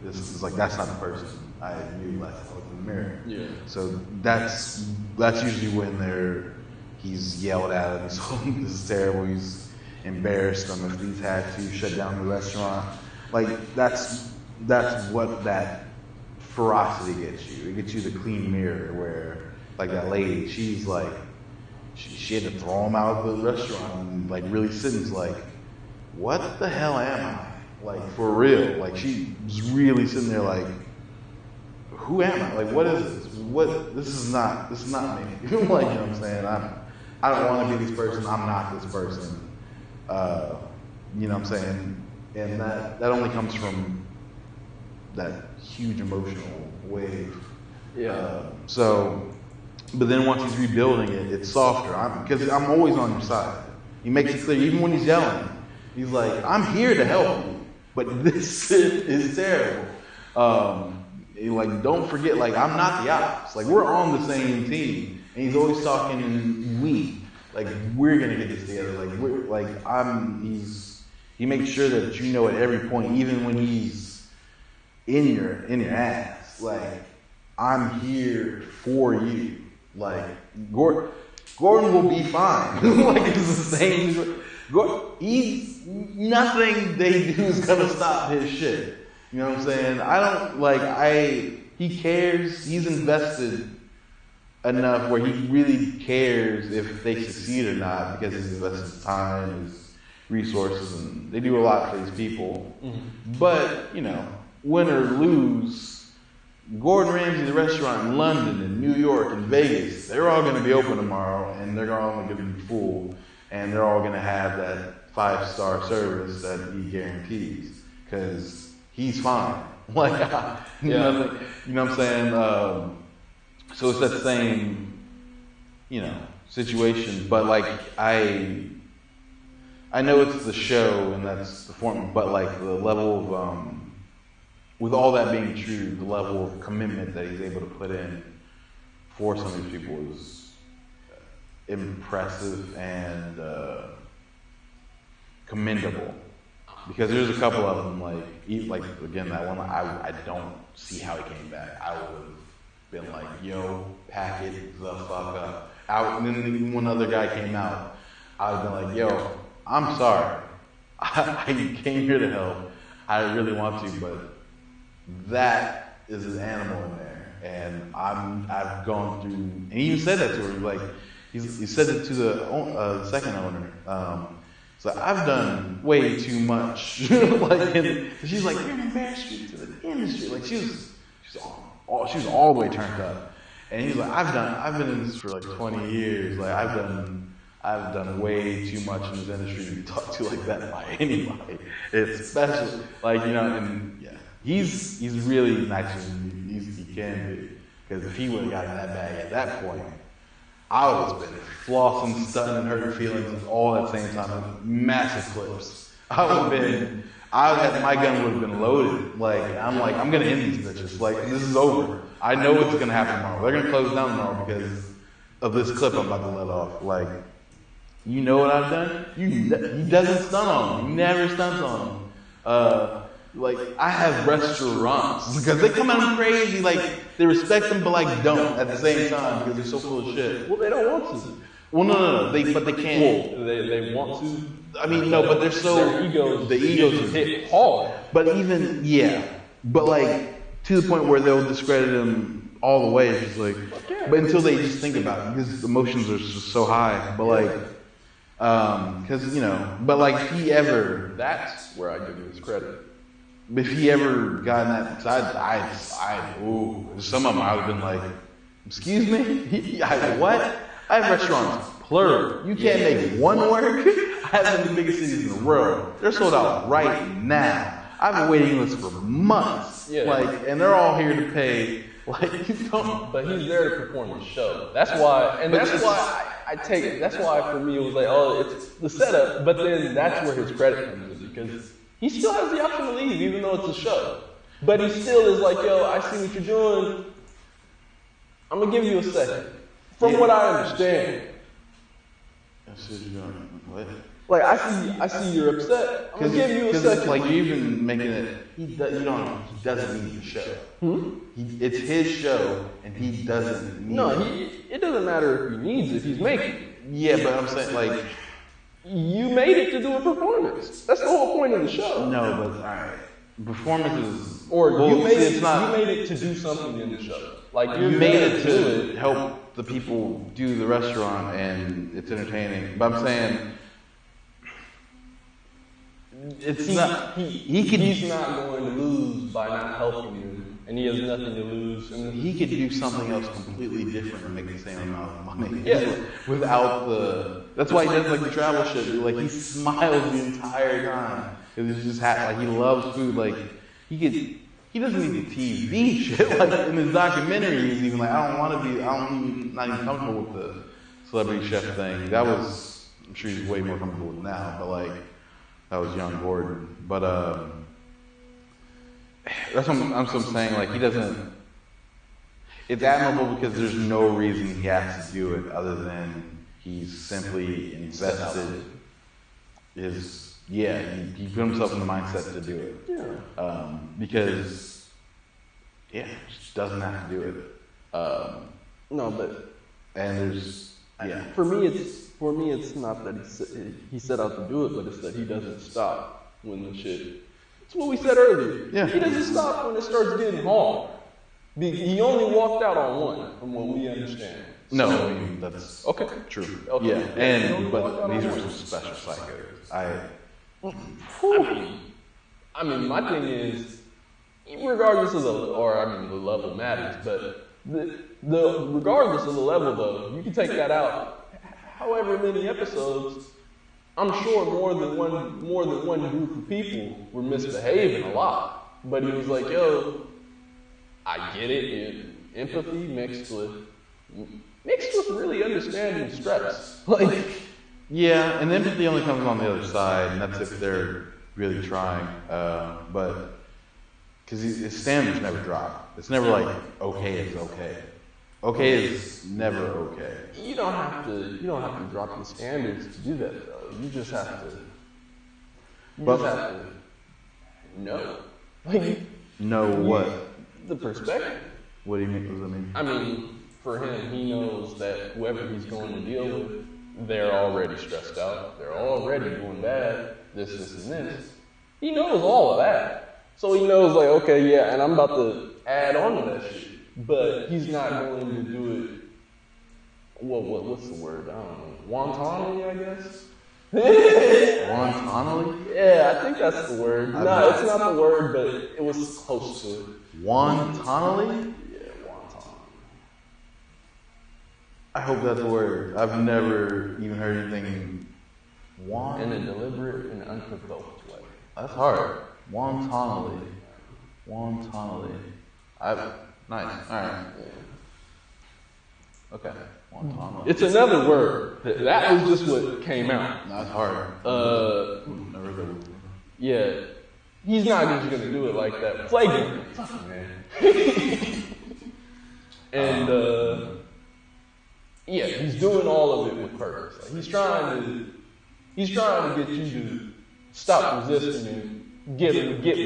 This is like, that's not the person I knew last time I looked in the mirror. Yeah. So that's usually when he's yelled at him. So this is terrible. He's embarrassed them if he's had to shut down the restaurant. Like that's what that ferocity gets you. It gets you the clean mirror where, like that lady, she's like, she had to throw him out of the restaurant and like really sitting like, what the hell am I? Like for real. Like she was really sitting there like, who am I? Like what is this? This is not me. Like, you know what I'm saying? I don't want to be this person. I'm not this person. You know what I'm saying? And that only comes from that huge emotional wave. Yeah. But then once he's rebuilding it, it's softer. Because I'm always on your side. He makes it clear, even when he's yelling, he's like, I'm here to help you, but this is terrible. Like, don't forget, like, I'm not the ops. Like, we're on the same team. And he's always talking in we. Like, we're gonna get this together. He makes sure that you know at every point, even when he's in your ass, like, I'm here for you. Like, Gordon will be fine. Like, it's the same. Nothing they do is gonna stop his shit. You know what I'm saying? He cares. He's invested enough where he really cares if they succeed or not because he's invested his time, his resources, and they do a lot for these people. Mm-hmm. But, you know, win or lose, Gordon Ramsay, the restaurant in London and New York and Vegas, they're all going to be open tomorrow, and they're all going to be full, and they're all going to have that 5-star service that he guarantees because he's fine. Like, you know what I'm saying? So it's that same, you know, situation, but like I know it's the show and that's the form, but like the level of, with all that being true, the level of commitment that he's able to put in for some of these people is impressive and commendable. Because there's a couple of them, like again, that one, I don't see how he came back. I would have been like, yo, pack it the fuck up. And then one other guy came out, I would have been like, yo, I'm sorry. I came here to help. I really want to, but that is an animal in there. And I've gone through, and he even said that to her, like, he said it to the second owner. So I've done way too much. Like, and she's like, you're an embarrassment to the industry. Like she was all the way turned up. And he's like, I've been in this for like 20 years. Like I've done way too much in this industry to be talked to like that by anybody. Especially like, you know, and yeah, he's really nicer than he can be. Because if he would have gotten that bag at that point, I would have been flossing, stunning, hurting feelings all at the same time. Massive clips. My gun would have been loaded. Like, I'm going to end these bitches. Like, this is over. I know what's going to happen tomorrow. They're going to close down tomorrow because of this clip I'm about to let off. Like, you know what I've done? He doesn't stunt on them. He never stunts on them. Like, I have restaurants because they come out crazy. Like, they respect them, but like don't at the same time because they're so full of shit. Well, they don't want to. Well, no. But they can't. Well, they want to. I mean, no, but they're so the egos hit hard. But even but like to the point where they'll discredit him all the way. It's just like, but until they just think about it because the emotions are just so high. But like, because you know, but like if he ever, that's where I give him his credit. If he ever got in that side, some of them I would have been like, excuse me? What? I have restaurants, plural. You can't make one work? I have some of the biggest cities in the world. They're sold out right now. I have a waiting list for months. Yeah. Like, and they're all here to pay Like, don't. But he's there to perform the show. That's why, and that's why I take it. That's why for me it was like, oh, it's the setup. But then that's where his credit comes in because he still has the option to leave, even though it's a show. But he still is like, yo, I see what you're doing. I'm gonna give you a second. From what I understand. What? Like I see you're upset. I'm gonna give you a second. Like you're even making it. He doesn't need the show. It's his show, and he doesn't need. No, it. it doesn't matter if he needs it. He's making it. Yeah, but I'm saying like. You made it to do a performance. That's the whole point of the show. No, but alright. Performances. Or well, you made it to do something in the show. Like you made it to help the people do the restaurant and it's entertaining. But I'm saying it's not. He's not going to lose by not helping you, and he has nothing to lose. And he could do something else completely different and make the same amount of money. Yeah. Without the. That's why he does like the travel shit. Like he smiles the entire time. It's just like he loves food. Like he doesn't need the TV shit. Like in his documentary, he's even like, not even comfortable with the celebrity chef thing. That was, I'm sure he's way more comfortable with now. But like, that was young Gordon. But that's what I'm saying. Like he doesn't. It's admirable because there's no reason he has to do it other than he's simply invested his. Yeah, he put himself in the mindset to do it. Yeah. Because, he just doesn't have to do it. No, but and there's For me, it's not that he set out to do it, but it's that he doesn't stop when the shit. It's what we said earlier. Yeah. He doesn't stop when it starts getting hard. He only walked out on one, from what we understand. No, I mean that's okay. True. Okay. Yeah, but these were some special psychos. I mean, my thing is, regardless of the level matters, but regardless of the level though, you can take that out. However many episodes, I'm sure more than one group of people were misbehaving a lot. But he was like, yo, I get it. Empathy mixed with really understanding stress. Like, yeah, and empathy only comes on the other side, and that's if they're really trying. But because his standards never drop. It's never like okay is okay. Okay is never okay. You don't have to drop the standards to do that though. You just have to. Know. Like, know what? The perspective. What do you mean? What does that mean? I mean, for him, he knows that whoever he's going to deal with, they're already stressed out. They're already doing bad. This, and this. He knows all of that. So he knows, like, okay, yeah, and I'm about to add on to that shit. But he's not going to do it. What's the word? I don't know. Wantonly, I guess? Wantonly? Yeah, I think that's the word. No, it's not the word, but it was close to it. Wantonly? Yeah, wonton. I hope that's a word. I've never even heard anything. In a deliberate and unprovoked way. That's hard. Wantonly. Nice. All right. Okay. Wantonly. It's another word. That was just what came out. That's hard. Never heard of it. Yeah. He's not just going to do it like that. Flagrant. Fuck man. And, yeah, he's doing all of it with purpose. Like, he's trying to get you to stop resisting and get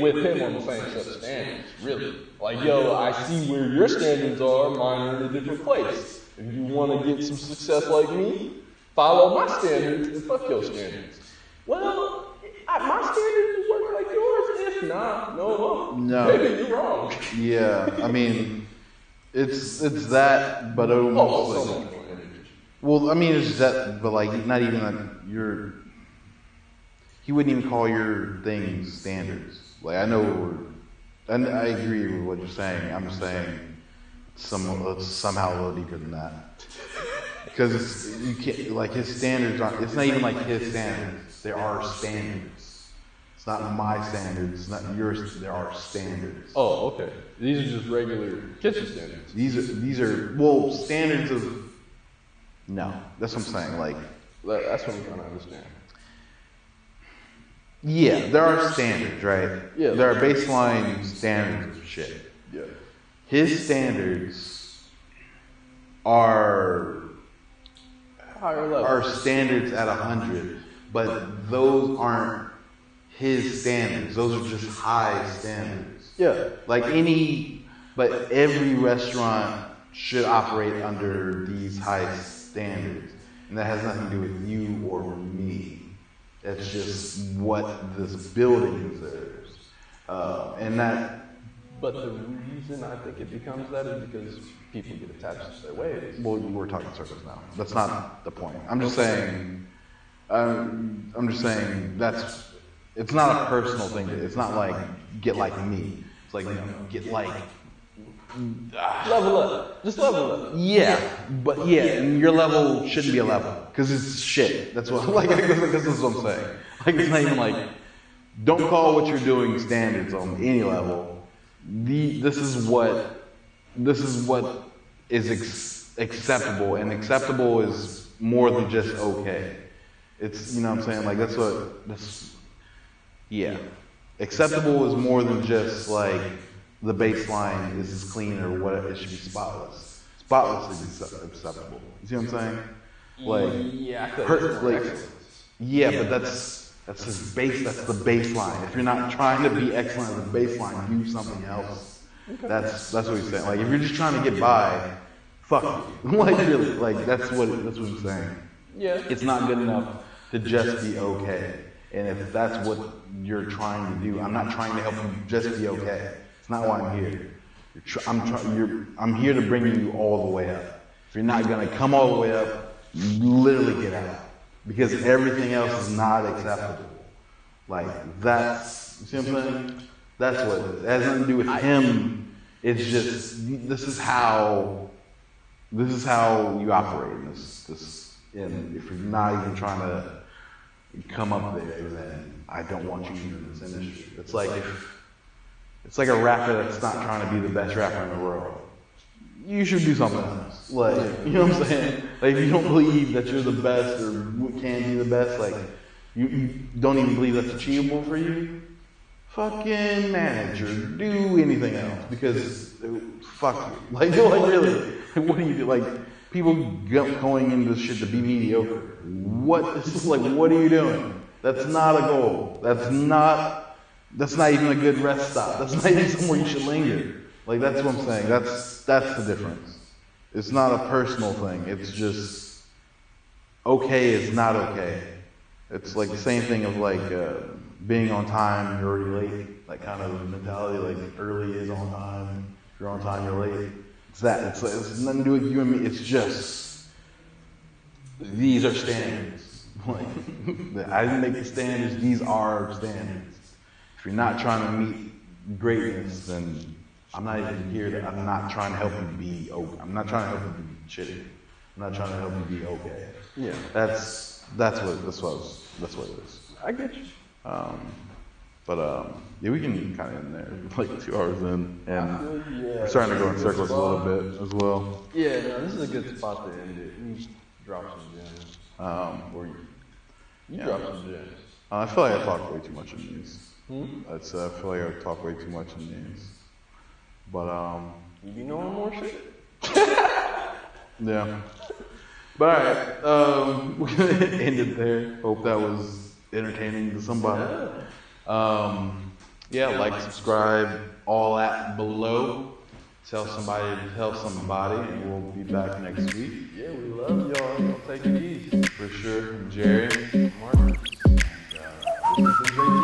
with him on the same set of standards, really. Like, yo, I see where your standards are, mine are in a different place. If you want to get some success like me, follow my standards and fuck your standards. Well, my standards work like yours. If not, no. Maybe you're wrong. Yeah, I mean, it's that, but almost like, well, I mean, it's that, but like, not even like he wouldn't even call your things standards. Like, I know and I agree with what you're saying. I'm just saying somehow a little deeper than that. Because you can't, like, his standards aren't, it's not even like his standards. There are standards. It's not my standards. It's not yours. There are standards. Oh, okay. These are just regular kitchen standards. These are well standards of. No, that's what I'm saying. Like, That's what I'm trying to understand. yeah, there are standards, right? Yeah. There are baseline standards of shit. Yeah. His standards are Higher level. are standards at 100, but those aren't his standards. Those are just high standards. Yeah. But every restaurant should operate under these high standards, and that has nothing to do with you or me. That's just what this building deserves, and that. But the reason I think it becomes that is because people get attached to their ways. Well, we're talking circles now. That's not the point. I'm just saying. That's. It's not a personal thing. It's not like get like me. It's like get like. Level up. Just level up. Yeah, but yeah, and your level shouldn't be a level because it's shit. That's what like this is what I'm saying. Like it's not even like don't call what you're doing standards on any level. This is what is acceptable, and acceptable is more than just okay. It's what I'm saying. Like yeah. Acceptable is more than just like the baseline is clean or what it should be spotless. Spotless is acceptable. You see what I'm saying? Like yeah, but that's his base. That's the baseline. If you're not trying to be excellent at the baseline, do something else. That's what he's saying. Like if you're just trying to get by, fuck you. Like really, like that's what I'm saying. Yeah. It's not good enough to just be okay. And if that's what you're trying to do, I'm not trying to help you just be okay. It's not why I'm here. I'm here to bring you all the way up. If you're not gonna come all the way up, literally get out. Because everything else is not acceptable. Like that's, you see what I'm saying? That's what it has nothing to do with him. It's just this is how you operate in this. And if you're not even trying to come up there, then I don't want you in this industry. It's like a rapper that's not trying to be the best rapper in the world. You should do something else. Like, you know what I'm saying? Like, if you don't believe that you're the best or can be the best, like, you don't even believe that's achievable for you, fucking manage or do anything else because fuck you. Like really, what do you do? Like, people going into this shit to be mediocre. What are you doing? That's not a goal. That's not even a good rest stop. That's not even somewhere you should linger. Like that's what I'm saying. That's the difference. It's not a personal thing. It's just okay is not okay. It's like the same thing of like being on time, you're already late. Like kind of mentality, like early is on time. If you're on time, you're late. It's that. It's nothing to do with you and me. It's just these are standards. Like I didn't make the standards. These are standards. If you're not trying to meet greatness, then I'm not even here. I'm not trying to help you be. I'm not trying to help you be shitty. I'm not trying to help you be okay. Yeah. That's what it is. I get you. Yeah, we can kind of end there. We're like 2 hours in, and Yeah. we're starting to go in circles a little bit as well. Yeah, no, this is a good spot to end it. We drop some gems. Or You Yeah. drop some gems. I feel like I talk way too much in these. Hmm? I feel like I talk way too much in these. But You be knowing more shit? yeah. But alright, we're gonna end it there. Hope that was entertaining to somebody. Yeah, like, subscribe, all that below. Tell somebody to tell somebody, and we'll be back next week. Yeah, we love y'all. Y'all take it easy. For sure. Jerry. Mark. This has been